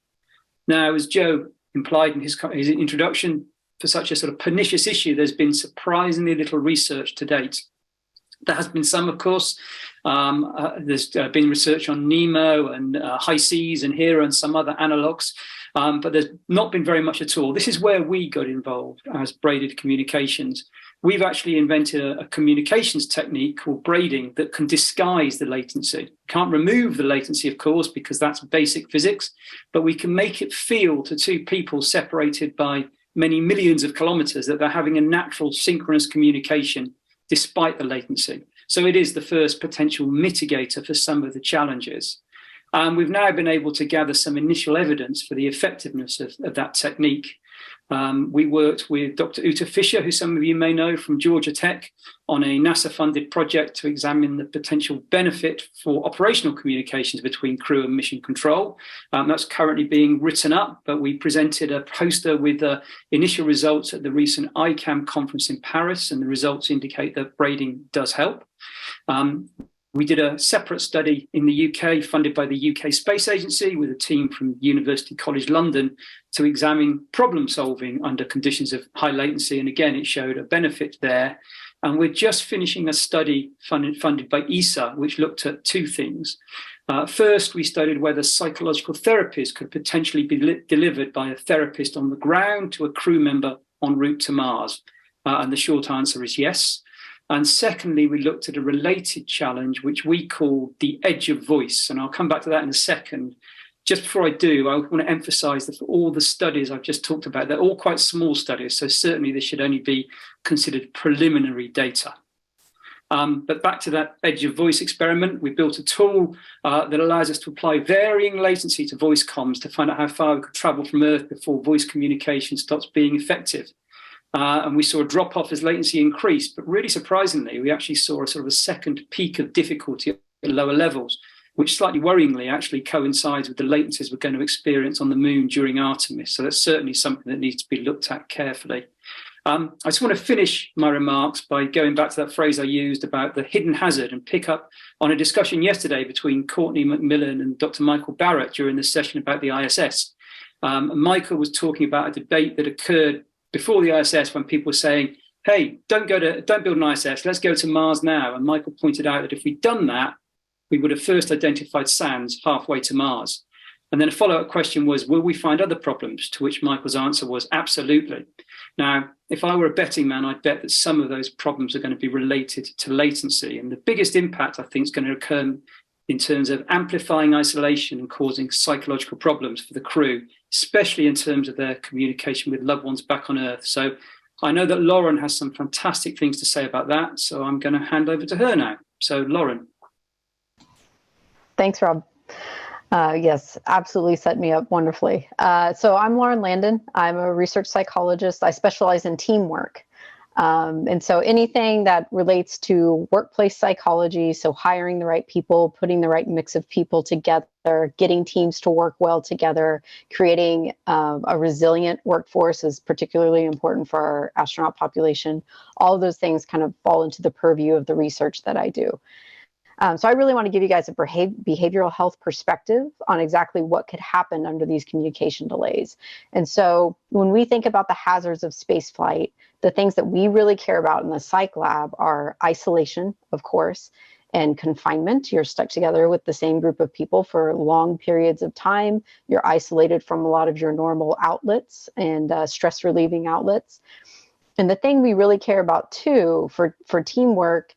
Now, as Joe implied in his introduction, for such a sort of pernicious issue, there's been surprisingly little research to date. There has been some, of course. There's been research on NEMO and HI-SEAS and HERA and some other analogs, but there's not been very much at all. This is where we got involved as braided communications. We've actually invented a communications technique called braiding that can disguise the latency. Can't remove the latency, of course, because that's basic physics, but we can make it feel to two people separated by many millions of kilometers that they're having a natural synchronous communication despite the latency. So it is the first potential mitigator for some of the challenges. We've now been able to gather some initial evidence for the effectiveness of that technique. We worked with Dr. Uta Fisher, who some of you may know from Georgia Tech, on a NASA-funded project to examine the potential benefit for operational communications between crew and mission control. That's currently being written up, but we presented a poster with initial results at the recent ICAM conference in Paris, and the results indicate that braiding does help. We did a separate study in the UK funded by the UK Space Agency with a team from University College London to examine problem solving under conditions of high latency. And again, it showed a benefit there. And we're just finishing a study funded by ESA, which looked at two things. First, we studied whether psychological therapies could potentially be delivered by a therapist on the ground to a crew member en route to Mars. And the short answer is yes. And secondly, we looked at a related challenge, which we call the edge of voice. And I'll come back to that in a second. Just before I do, I want to emphasize that for all the studies I've just talked about, they're all quite small studies. So certainly this should only be considered preliminary data. But back to that edge of voice experiment, we built a tool that allows us to apply varying latency to voice comms to find out how far we could travel from Earth before voice communication stops being effective. And we saw a drop off as latency increased, but really surprisingly, we actually saw a sort of a second peak of difficulty at lower levels, which slightly worryingly actually coincides with the latencies we're going to experience on the moon during Artemis. So that's certainly something that needs to be looked at carefully. I just want to finish my remarks by going back to that phrase I used about the hidden hazard and pick up on a discussion yesterday between Courtney Macmillan and Dr. Michael Barrett during the session about the ISS. Michael was talking about a debate that occurred before the ISS when people were saying, hey, don't build an ISS, let's go to Mars now. And Michael pointed out that if we'd done that, we would have first identified sands halfway to Mars. And then a follow-up question was, will we find other problems? To which Michael's answer was absolutely. Now, if I were a betting man, I'd bet that some of those problems are going to be related to latency. And the biggest impact, I think, is going to occur in terms of amplifying isolation and causing psychological problems for the crew, especially in terms of their communication with loved ones back on Earth. So I know that Lauren has some fantastic things to say about that. So I'm going to hand over to her now. So Lauren. Thanks, Rob. Yes, absolutely set me up wonderfully. So I'm Lauren Landon. I'm a research psychologist. I specialize in teamwork. And so anything that relates to workplace psychology, so hiring the right people, putting the right mix of people together, getting teams to work well together, creating a resilient workforce is particularly important for our astronaut population. All of those things kind of fall into the purview of the research that I do. So I really want to give you guys a behavioral health perspective on exactly what could happen under these communication delays. And so when we think about the hazards of spaceflight, the things that we really care about in the psych lab are isolation, of course, and confinement. You're stuck together with the same group of people for long periods of time. You're isolated from a lot of your normal outlets and stress relieving outlets. And the thing we really care about too for teamwork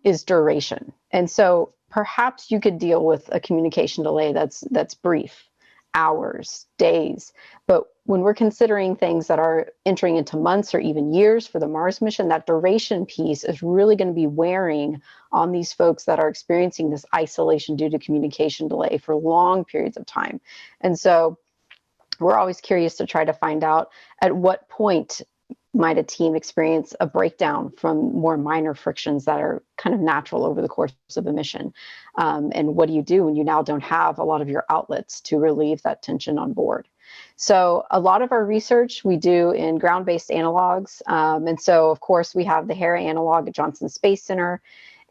is duration. And so perhaps you could deal with a communication delay that's brief, hours, days. But when we're considering things that are entering into months or even years for the Mars mission, that duration piece is really going to be wearing on these folks that are experiencing this isolation due to communication delay for long periods of time. And so we're always curious to try to find out at what point might a team experience a breakdown from more minor frictions that are kind of natural over the course of a mission? And what do you do when you now don't have a lot of your outlets to relieve that tension on board? So a lot of our research we do in ground-based analogs. And so, of course, we have the Hera analog at Johnson Space Center,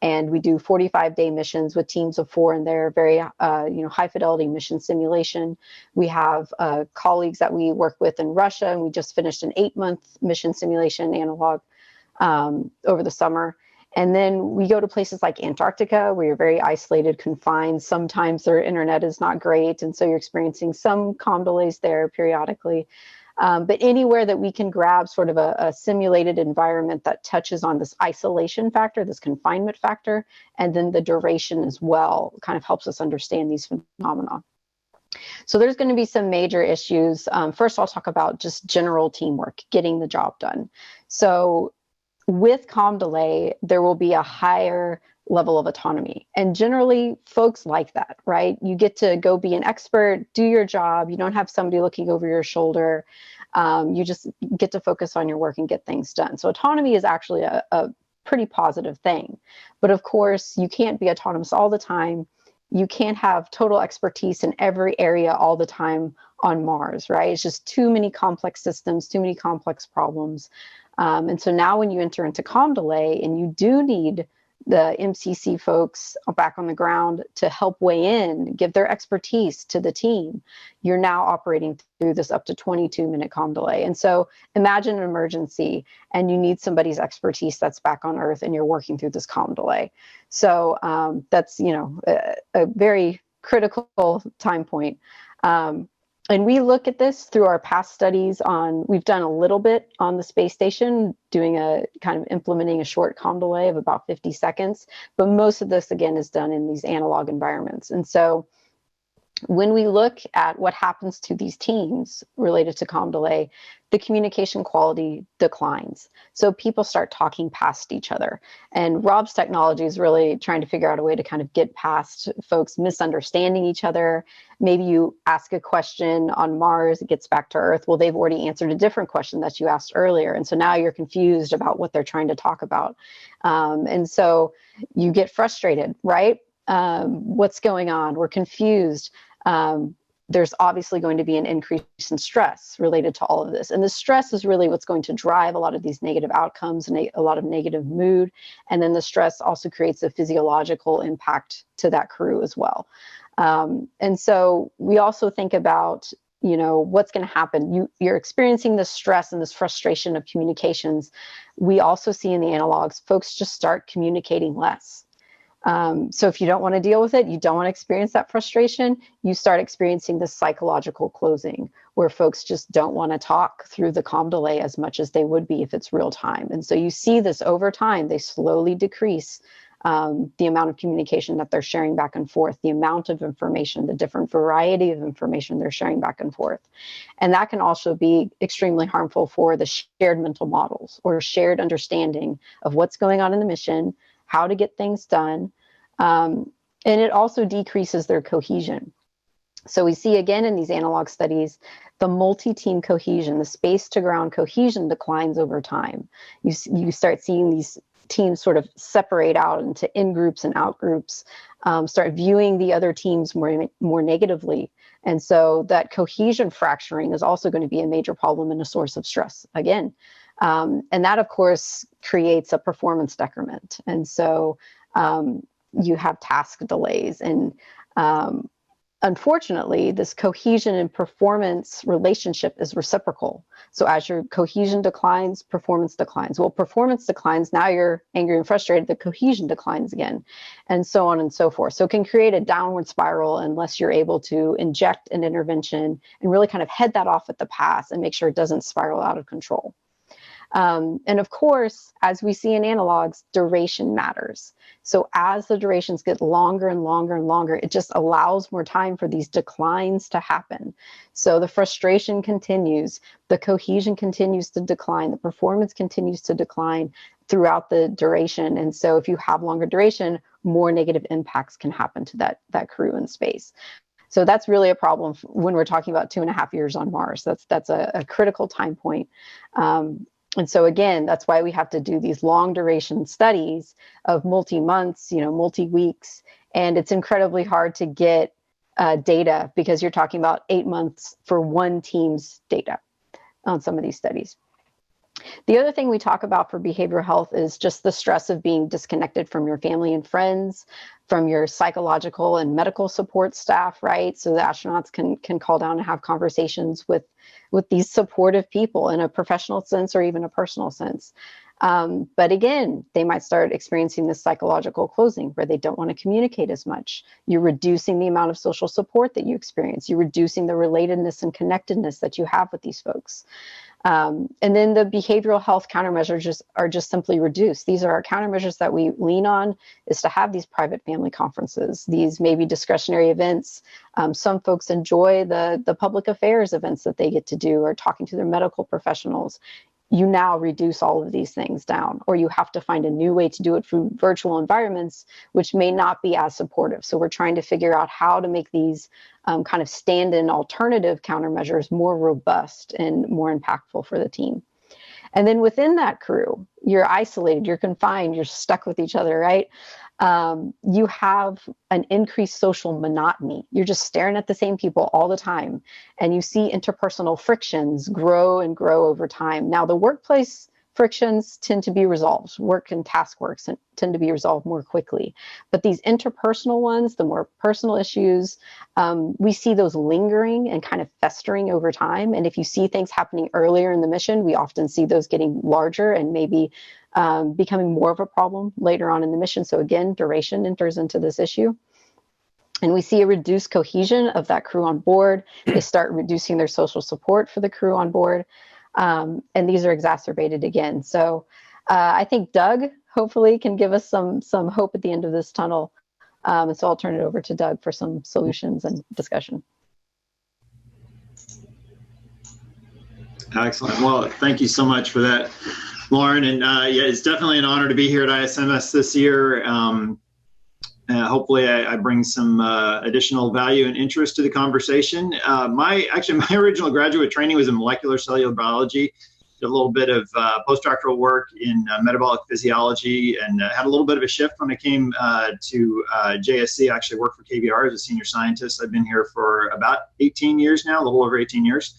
and we do 45-day missions with teams of 4 in there, very high-fidelity mission simulation. We have colleagues that we work with in Russia, and we just finished an 8-month mission simulation analog over the summer. And then we go to places like Antarctica, where you're very isolated, confined. Sometimes their internet is not great, and so you're experiencing some comm delays there periodically. But anywhere that we can grab sort of a simulated environment that touches on this isolation factor, this confinement factor, and then the duration as well, kind of helps us understand these phenomena. So there's going to be some major issues. First, I'll talk about just general teamwork, getting the job done. So with comm delay, there will be a higher level of autonomy. And generally, folks like that, right? You get to go be an expert, do your job. You don't have somebody looking over your shoulder. You just get to focus on your work and get things done. So autonomy is actually a pretty positive thing. But of course, you can't be autonomous all the time. You can't have total expertise in every area all the time on Mars, right? It's just too many complex systems, too many complex problems. And so now when you enter into comm delay and you do need the MCC folks back on the ground to help weigh in, give their expertise to the team, you're now operating through this up to 22-minute comm delay. And so imagine an emergency and you need somebody's expertise that's back on Earth and you're working through this comm delay. So that's, a very critical time point. And we look at this through our past studies we've done a little bit on the space station, doing a kind of implementing a short comm delay of about 50 seconds. But most of this, again, is done in these analog environments. And so when we look at what happens to these teams related to comm delay, the communication quality declines. So people start talking past each other. And Rob's technology is really trying to figure out a way to kind of get past folks misunderstanding each other. Maybe you ask a question on Mars, it gets back to Earth. Well, they've already answered a different question that you asked earlier. And so now you're confused about what they're trying to talk about. And so you get frustrated, right? What's going on? We're confused. There's obviously going to be an increase in stress related to all of this. And the stress is really what's going to drive a lot of these negative outcomes and a lot of negative mood. And then the stress also creates a physiological impact to that crew as well. And so we also think about, what's going to happen. You're experiencing this stress and this frustration of communications. We also see in the analogs, folks just start communicating less. So if you don't want to deal with it, you don't want to experience that frustration, you start experiencing this psychological closing where folks just don't want to talk through the comm delay as much as they would be if it's real time. And so you see this over time, they slowly decrease the amount of communication that they're sharing back and forth, the amount of information, the different variety of information they're sharing back and forth. And that can also be extremely harmful for the shared mental models or shared understanding of what's going on in the mission, how to get things done. And it also decreases their cohesion. So we see again in these analog studies, the multi-team cohesion, the space to ground cohesion declines over time. You start seeing these teams sort of separate out into in-groups and out-groups, start viewing the other teams more negatively. And so that cohesion fracturing is also going to be a major problem and a source of stress again. And that, of course, creates a performance decrement. And so you have task delays. And unfortunately, this cohesion and performance relationship is reciprocal. So as your cohesion declines, performance declines. Well, performance declines, now you're angry and frustrated, the cohesion declines again, and so on and so forth. So it can create a downward spiral unless you're able to inject an intervention and really kind of head that off at the pass and make sure it doesn't spiral out of control. And of course, as we see in analogs, duration matters. So as the durations get longer and longer and longer, it just allows more time for these declines to happen. So the frustration continues, the cohesion continues to decline, the performance continues to decline throughout the duration. And so if you have longer duration, more negative impacts can happen to that crew in space. So that's really a problem when we're talking about 2.5 years on Mars. That's a critical time point. And so again, that's why we have to do these long duration studies of multi-months, multi-weeks. And it's incredibly hard to get data, because you're talking about 8 months for one team's data on some of these studies. The other thing we talk about for behavioral health is just the stress of being disconnected from your family and friends, from your psychological and medical support staff, right? So the astronauts can call down and have conversations with these supportive people in a professional sense or even a personal sense. But again, they might start experiencing this psychological closing where they don't want to communicate as much. You're reducing the amount of social support that you experience. You're reducing the relatedness and connectedness that you have with these folks. And then the behavioral health countermeasures are just simply reduced. These are our countermeasures that we lean on, is to have these private family conferences, these maybe discretionary events. Some folks enjoy the public affairs events that they get to do, or talking to their medical professionals. You now reduce all of these things down, or you have to find a new way to do it through virtual environments, which may not be as supportive. So we're trying to figure out how to make these kind of stand-in alternative countermeasures more robust and more impactful for the team. And then within that crew, you're isolated, you're confined, you're stuck with each other, right? You have an increased social monotony. You're just staring at the same people all the time, and you see interpersonal frictions grow and grow over time. Now, the workplace frictions tend to be resolved. Work and task works tend to be resolved more quickly. But these interpersonal ones, the more personal issues, we see those lingering and kind of festering over time. And if you see things happening earlier in the mission, we often see those getting larger and maybe becoming more of a problem later on in the mission. So again, duration enters into this issue. And we see a reduced cohesion of that crew on board. They start reducing their social support for the crew on board. And these are exacerbated again. So I think Doug hopefully can give us some hope at the end of this tunnel. And so I'll turn it over to Doug for some solutions and discussion. Excellent. Well, thank you so much for that, Lauren. And yeah, it's definitely an honor to be here at ISMS this year. Hopefully I bring some additional value and interest to the conversation. My original graduate training was in molecular cellular biology. Did a little bit of postdoctoral work in metabolic physiology, and had a little bit of a shift when I came to JSC. I actually worked for KBR as a senior scientist. I've been here for about 18 years now, a little over 18 years.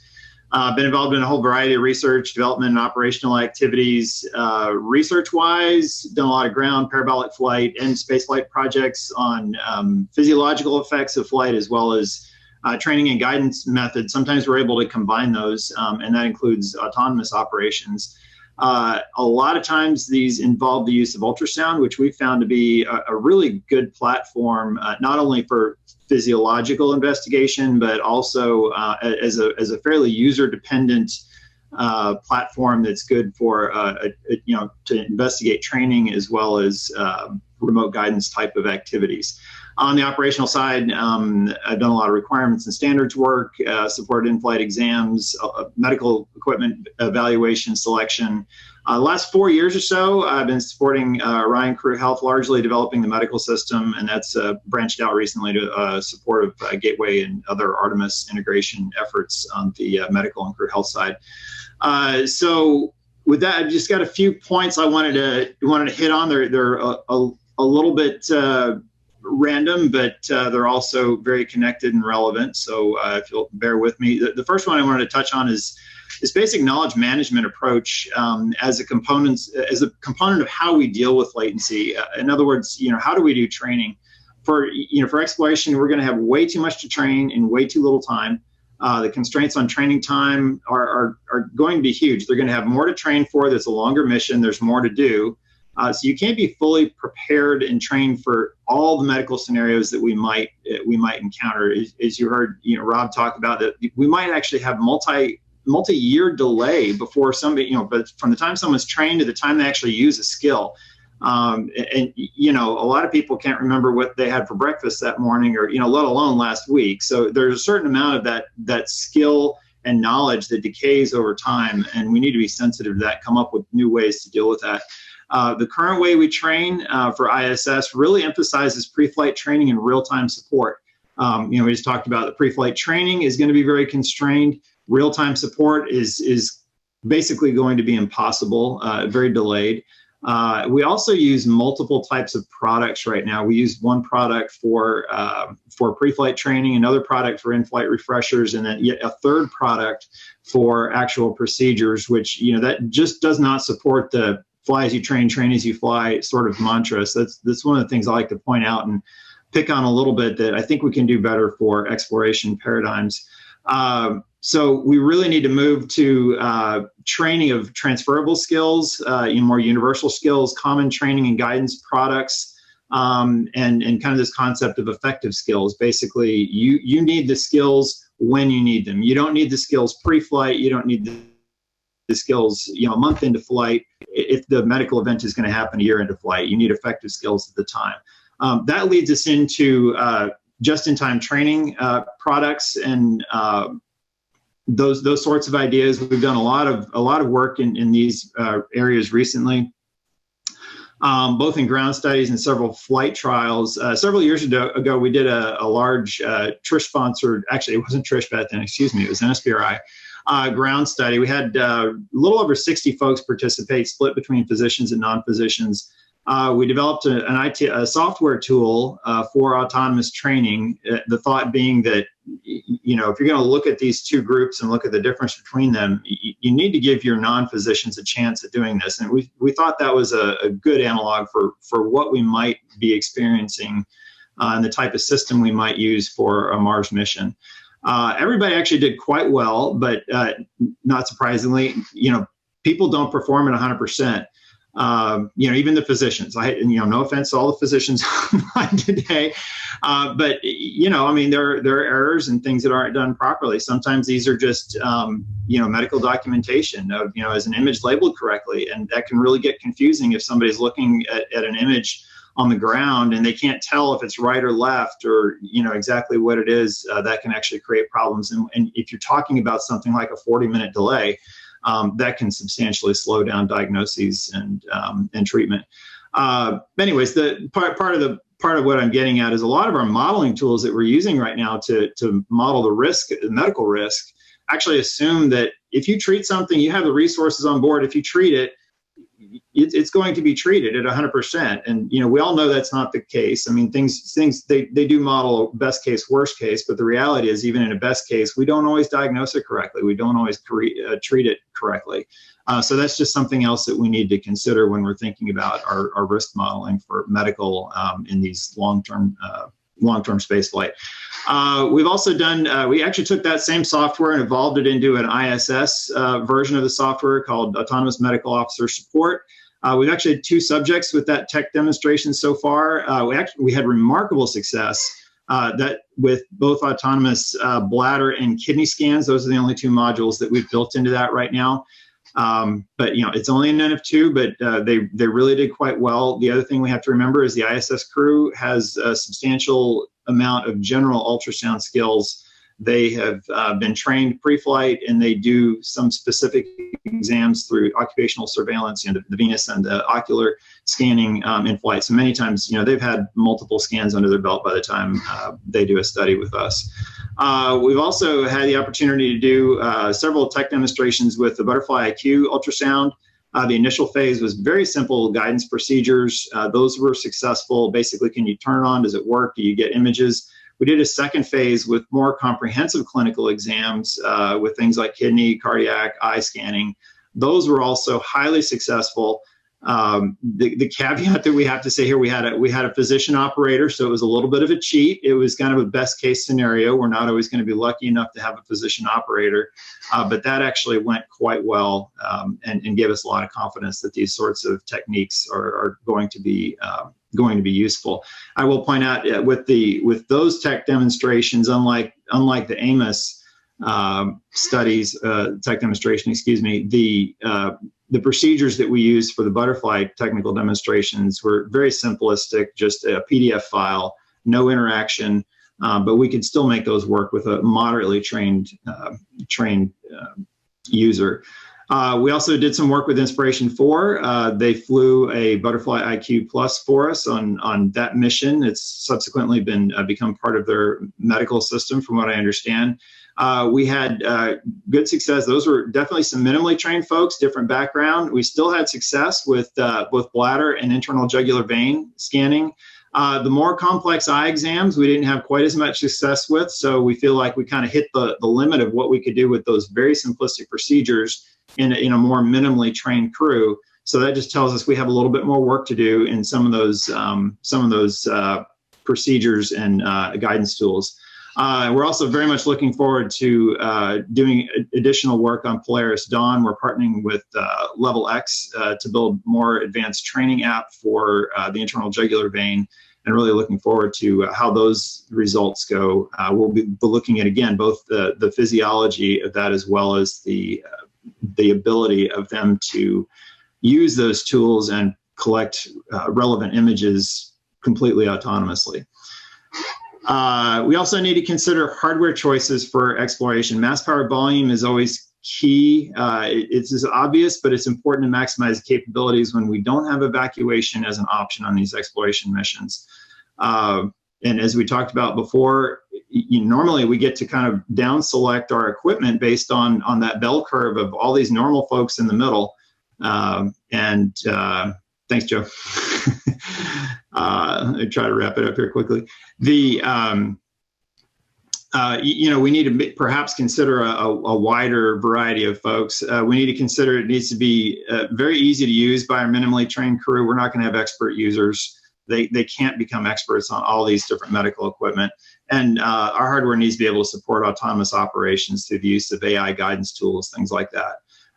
Been involved in a whole variety of research, development, and operational activities. Research-wise, done a lot of ground, parabolic flight, and spaceflight projects on physiological effects of flight, as well as training and guidance methods. Sometimes we're able to combine those, and that includes autonomous operations. A lot of times these involve the use of ultrasound, which we found to be a really good platform, not only for physiological investigation, but also as a fairly user-dependent platform that's good for to investigate training as well as remote guidance type of activities. On the operational side, I've done a lot of requirements and standards work, supported in-flight exams, medical equipment evaluation, selection. The last 4 years or so, I've been supporting Orion Crew Health, largely developing the medical system, and that's branched out recently to support of Gateway and other Artemis integration efforts on the medical and crew health side. So with that, I've just got a few points I wanted to hit on. They're a little bit random, but they're also very connected and relevant. So if you'll bear with me, the first one I wanted to touch on is this basic knowledge management approach as a component of how we deal with latency. In other words, how do we do training? For exploration, we're going to have way too much to train in way too little time. The constraints on training time are going to be huge. They're going to have more to train for. There's a longer mission. There's more to do. So you can't be fully prepared and trained for all the medical scenarios that we might encounter. As you heard, Rob talk about, that we might actually have multi-year delay before somebody, but from the time someone's trained to the time they actually use a skill. And a lot of people can't remember what they had for breakfast that morning, or let alone last week. So there's a certain amount of that skill and knowledge that decays over time, and we need to be sensitive to that. Come up with new ways to deal with that. The current way we train for ISS really emphasizes pre-flight training and real-time support. We just talked about the pre-flight training is going to be very constrained. Real-time support is basically going to be impossible, very delayed. We also use multiple types of products right now. We use one product for pre-flight training, another product for in-flight refreshers, and then yet a third product for actual procedures, which, that just does not support the fly as you train as you fly sort of mantra. So that's one of the things I like to point out and pick on a little bit, that I think we can do better for exploration paradigms. So we really need to move to training of transferable skills, more universal skills, common training and guidance products, and kind of this concept of effective skills. Basically, you need the skills when you need them. You don't need the skills pre-flight. You don't need the skills, a month into flight. If the medical event is going to happen a year into flight, you need effective skills at the time. That leads us into just-in-time training products and those sorts of ideas. We've done a lot of work in these areas recently, both in ground studies and several flight trials. Several years ago, we did a large Trish-sponsored, actually it wasn't Trish back then, excuse me, it was NSPRI, ground study. We had a little over 60 folks participate, split between physicians and non-physicians. We developed a software tool for autonomous training. The thought being that, if you're going to look at these two groups and look at the difference between them, you need to give your non-physicians a chance at doing this. And we thought that was a good analog for what we might be experiencing and the type of system we might use for a Mars mission. Everybody actually did quite well, but not surprisingly, people don't perform at 100%. Even the physicians, no offense to all the physicians online today, but there are errors and things that aren't done properly. Sometimes these are just, medical documentation of, as an image labeled correctly. And that can really get confusing if somebody's looking at an image on the ground and they can't tell if it's right or left or, exactly what it is. That can actually create problems. And if you're talking about something like a 40-minute delay, that can substantially slow down diagnoses and treatment. Anyways, the part of what I'm getting at is a lot of our modeling tools that we're using right now to model the medical risk, actually assume that if you treat something, you have the resources on board. If you treat it, it's going to be treated at 100%. And, we all know that's not the case. I mean, they do model best case, worst case, but the reality is even in a best case, we don't always diagnose it correctly. We don't always treat it correctly. So that's just something else that we need to consider when we're thinking about our risk modeling for medical in these long-term space flight. We've also done, we actually took that same software and evolved it into an ISS version of the software called Autonomous Medical Officer Support. We've actually had 2 subjects with that tech demonstration so far. We had remarkable success that with both autonomous bladder and kidney scans. Those are the only 2 modules that we've built into that right now. But it's only an N of 2, but they really did quite well. The other thing we have to remember is the ISS crew has a substantial amount of general ultrasound skills. They have been trained pre-flight, and they do some specific exams through occupational surveillance, the venous and the ocular scanning in flight. So many times, they've had multiple scans under their belt by the time they do a study with us. We've also had the opportunity to do several tech demonstrations with the Butterfly IQ ultrasound. The initial phase was very simple guidance procedures. Those were successful. Basically, can you turn it on? Does it work? Do you get images? We did a second phase with more comprehensive clinical exams with things like kidney, cardiac, eye scanning. Those were also highly successful. The caveat that we have to say here, we had a physician operator, so it was a little bit of a cheat. It was kind of a best case scenario. We're not always going to be lucky enough to have a physician operator, but that actually went quite well and gave us a lot of confidence that these sorts of techniques are going to be useful. I will point out with those tech demonstrations, unlike the Amos studies, tech demonstration, excuse me, the procedures that we used for the Butterfly technical demonstrations were very simplistic, just a PDF file, no interaction, but we could still make those work with a moderately trained user. We also did some work with Inspiration 4. They flew a Butterfly IQ Plus for us on that mission. It's subsequently become part of their medical system, from what I understand. We had good success. Those were definitely some minimally trained folks, different background. We still had success with both bladder and internal jugular vein scanning. The more complex eye exams, we didn't have quite as much success with. So we feel like we kind of hit the limit of what we could do with those very simplistic procedures in a more minimally trained crew. So that just tells us we have a little bit more work to do in some of those procedures and guidance tools. We're also very much looking forward to doing additional work on Polaris Dawn. We're partnering with Level X to build more advanced training app for the internal jugular vein, and really looking forward to how those results go. We'll be looking at, again, both the physiology of that as well as the ability of them to use those tools and collect relevant images completely autonomously. We also need to consider hardware choices for exploration. Mass power volume is always key. It's obvious, but it's important to maximize the capabilities when we don't have evacuation as an option on these exploration missions. And as we talked about before, normally we get to kind of down select our equipment based on that bell curve of all these normal folks in the middle. Thanks, Joe. I try to wrap it up here quickly. We need to perhaps consider a wider variety of folks. We need to consider it needs to be very easy to use by our minimally trained crew. We're not going to have expert users. They can't become experts on all these different medical equipment. And our hardware needs to be able to support autonomous operations through the use of AI guidance tools, things like that.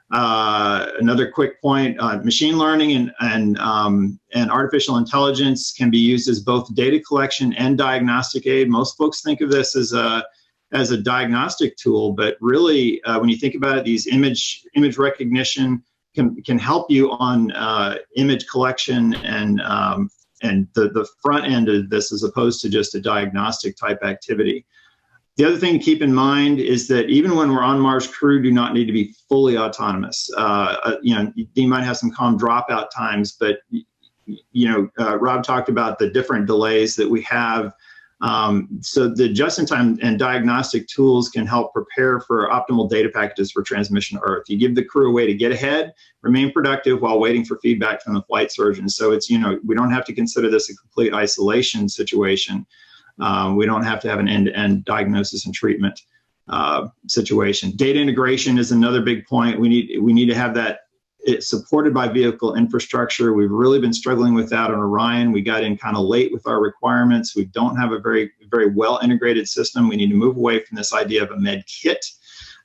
Another quick point, machine learning and artificial intelligence can be used as both data collection and diagnostic aid. Most folks think of this as a diagnostic tool, but really, when you think about it, these image recognition can help you on image collection and the front end of this, as opposed to just a diagnostic type activity. The other thing to keep in mind is that even when we're on Mars, crew do not need to be fully autonomous. You might have some calm dropout times, but Rob talked about the different delays that we have. So the just-in-time and diagnostic tools can help prepare for optimal data packages for transmission to Earth. You give the crew a way to get ahead, remain productive while waiting for feedback from the flight surgeon. So it's, we don't have to consider this a complete isolation situation. We don't have to have an end-to-end diagnosis and treatment situation. Data integration is another big point. We need to have that supported by vehicle infrastructure. We've really been struggling with that on Orion. We got in kind of late with our requirements. We don't have a very well integrated system. We need to move away from this idea of a med kit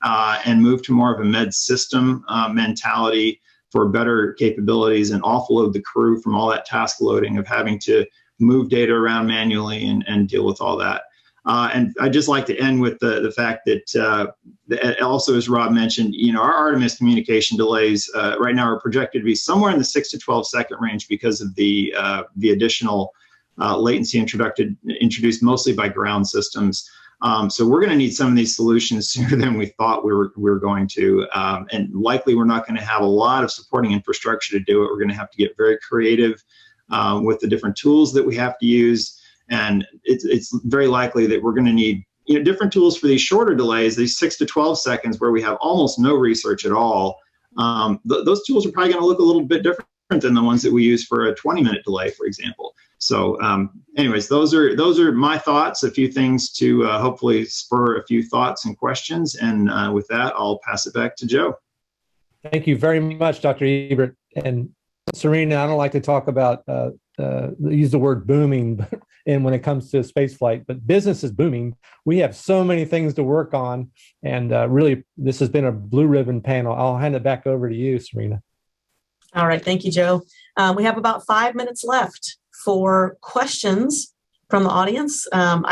and move to more of a med system mentality for better capabilities, and offload the crew from all that task loading of having to move data around manually and deal with all that. And I'd just like to end with the fact that also, as Rob mentioned, our Artemis communication delays right now are projected to be somewhere in the 6 to 12 second range because of the additional latency introduced mostly by ground systems. So we're going to need some of these solutions sooner than we thought we were going to, and likely we're not going to have a lot of supporting infrastructure to do it. We're going to have to get very creative with the different tools that we have to use. And it's very likely that we're going to need different tools for these shorter delays, these 6 to 12 seconds where we have almost no research at all. Those tools are probably going to look a little bit different than the ones that we use for a 20-minute delay, for example. So anyways, those are my thoughts, a few things to hopefully spur a few thoughts and questions. And with that, I'll pass it back to Joe. Thank you very much, Dr. Ebert. And Serena, I don't like to talk about, use the word booming and when it comes to space flight, but business is booming. We have so many things to work on. And really, this has been a blue ribbon panel. I'll hand it back over to you, Serena. All right. Thank you, Joe. We have about 5 minutes left for questions from the audience. I'm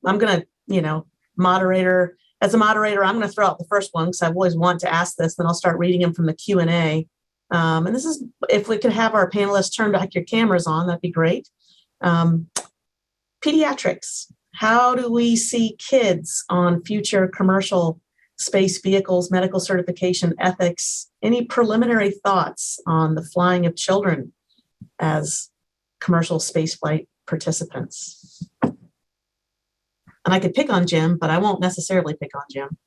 going to, moderator, as a moderator, I'm going to throw out the first one because I've always wanted to ask this, then I'll start reading them from the Q&A. And this is, if we could have our panelists turn back your cameras on, that'd be great. Pediatrics, how do we see kids on future commercial space vehicles, medical certification, ethics. Any preliminary thoughts on the flying of children as commercial spaceflight participants? And I could pick on Jim, but I won't necessarily pick on Jim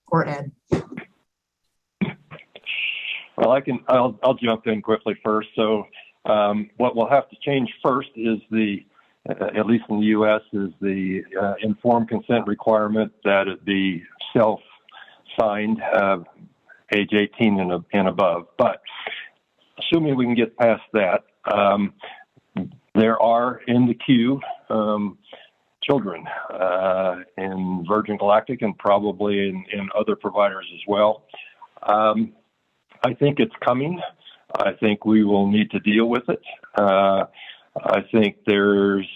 or Ed. Well, I'll jump in quickly first. So what we'll have to change first is at least in the U.S., is the informed consent requirement that it be self-signed, age 18 and above. But assuming we can get past that, there are in the queue children in Virgin Galactic and probably in other providers as well. I think it's coming. I think we will need to deal with it. I think there's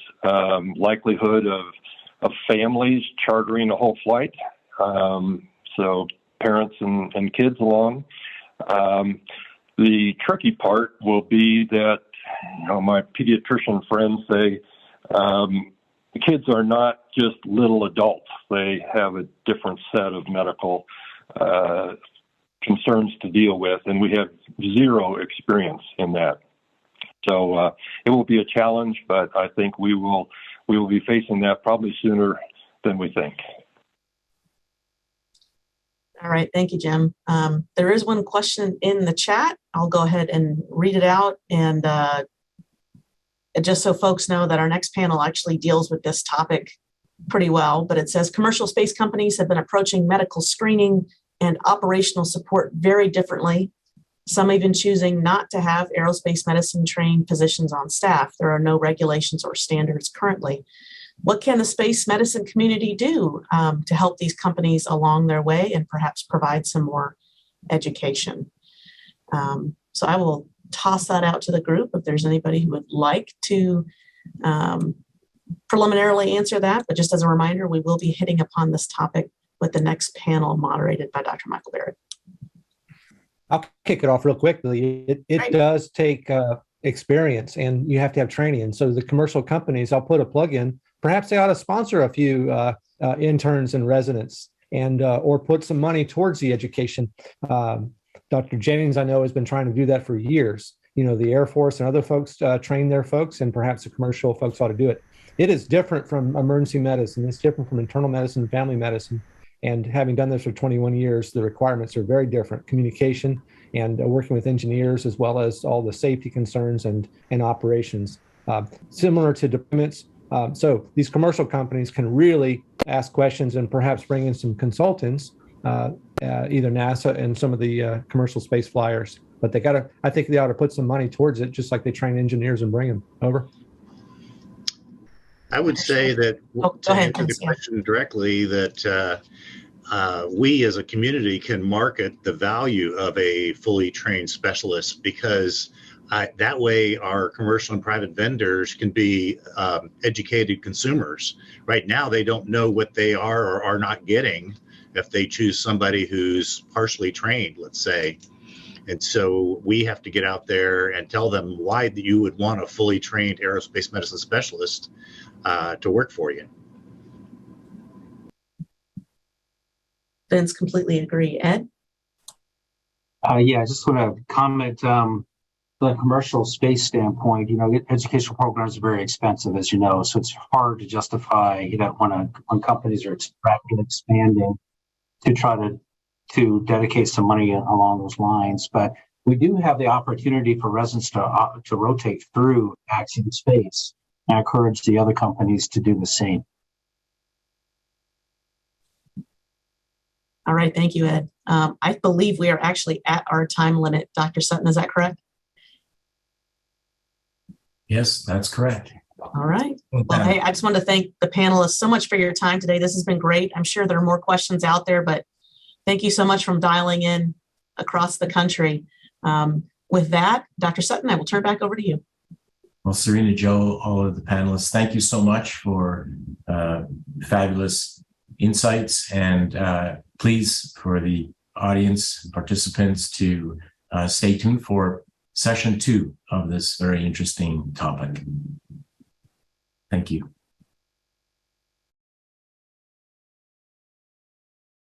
likelihood of families chartering a whole flight, so parents and kids along. The tricky part will be that, my pediatrician friends say the kids are not just little adults. They have a different set of medical concerns to deal with, and we have zero experience in that. So it will be a challenge, but I think we will be facing that probably sooner than we think. All right, thank you, Jim. There is one question in the chat. I'll go ahead and read it out, and just so folks know that our next panel actually deals with this topic pretty well, but it says commercial space companies have been approaching medical screening and operational support very differently. Some even choosing not to have aerospace medicine trained physicians on staff. There are no regulations or standards currently. What can the space medicine community do to help these companies along their way and perhaps provide some more education? So I will toss that out to the group if there's anybody who would like to preliminarily answer that. But just as a reminder, we will be hitting upon this topic with the next panel moderated by Dr. Michael Barrett. I'll kick it off real quickly. It does take experience, and you have to have training. And so the commercial companies, I'll put a plug in, perhaps they ought to sponsor a few interns and residents and or put some money towards the education. Dr. Jennings, I know, has been trying to do that for years. The Air Force and other folks train their folks, and perhaps the commercial folks ought to do it. It is different from emergency medicine. It's different from internal medicine and family medicine. And having done this for 21 years, the requirements are very different. Communication and working with engineers, as well as all the safety concerns and operations, similar to deployments. So these commercial companies can really ask questions and perhaps bring in some consultants, either NASA and some of the commercial space flyers. But I think they ought to put some money towards it, just like they train engineers and bring them over. I would say that to answer the question directly, that we as a community can market the value of a fully trained specialist, because that way our commercial and private vendors can be educated consumers. Right now, they don't know what they are or are not getting if they choose somebody who's partially trained, let's say. And so we have to get out there and tell them why you would want a fully trained aerospace medicine specialist to work for you. Vince, completely agree. Ed? Yeah, I just want to comment from the commercial space standpoint. Educational programs are very expensive, as you know, so it's hard to justify, when companies are rapidly expanding, to try to dedicate some money along those lines. But we do have the opportunity for residents to rotate through Axiom Space. I encourage the other companies to do the same. All right, thank you, Ed. I believe we are actually at our time limit. Dr. Sutton, is that correct? Yes, that's correct. All right. Well, hey, I just want to thank the panelists so much for your time today. This has been great. I'm sure there are more questions out there, but thank you so much for dialing in across the country. With that, Dr. Sutton, I will turn back over to you. Well, Serena, Joe, all of the panelists, thank you so much for fabulous insights. And please, for the audience participants, to stay tuned for session 2 of this very interesting topic. Thank you.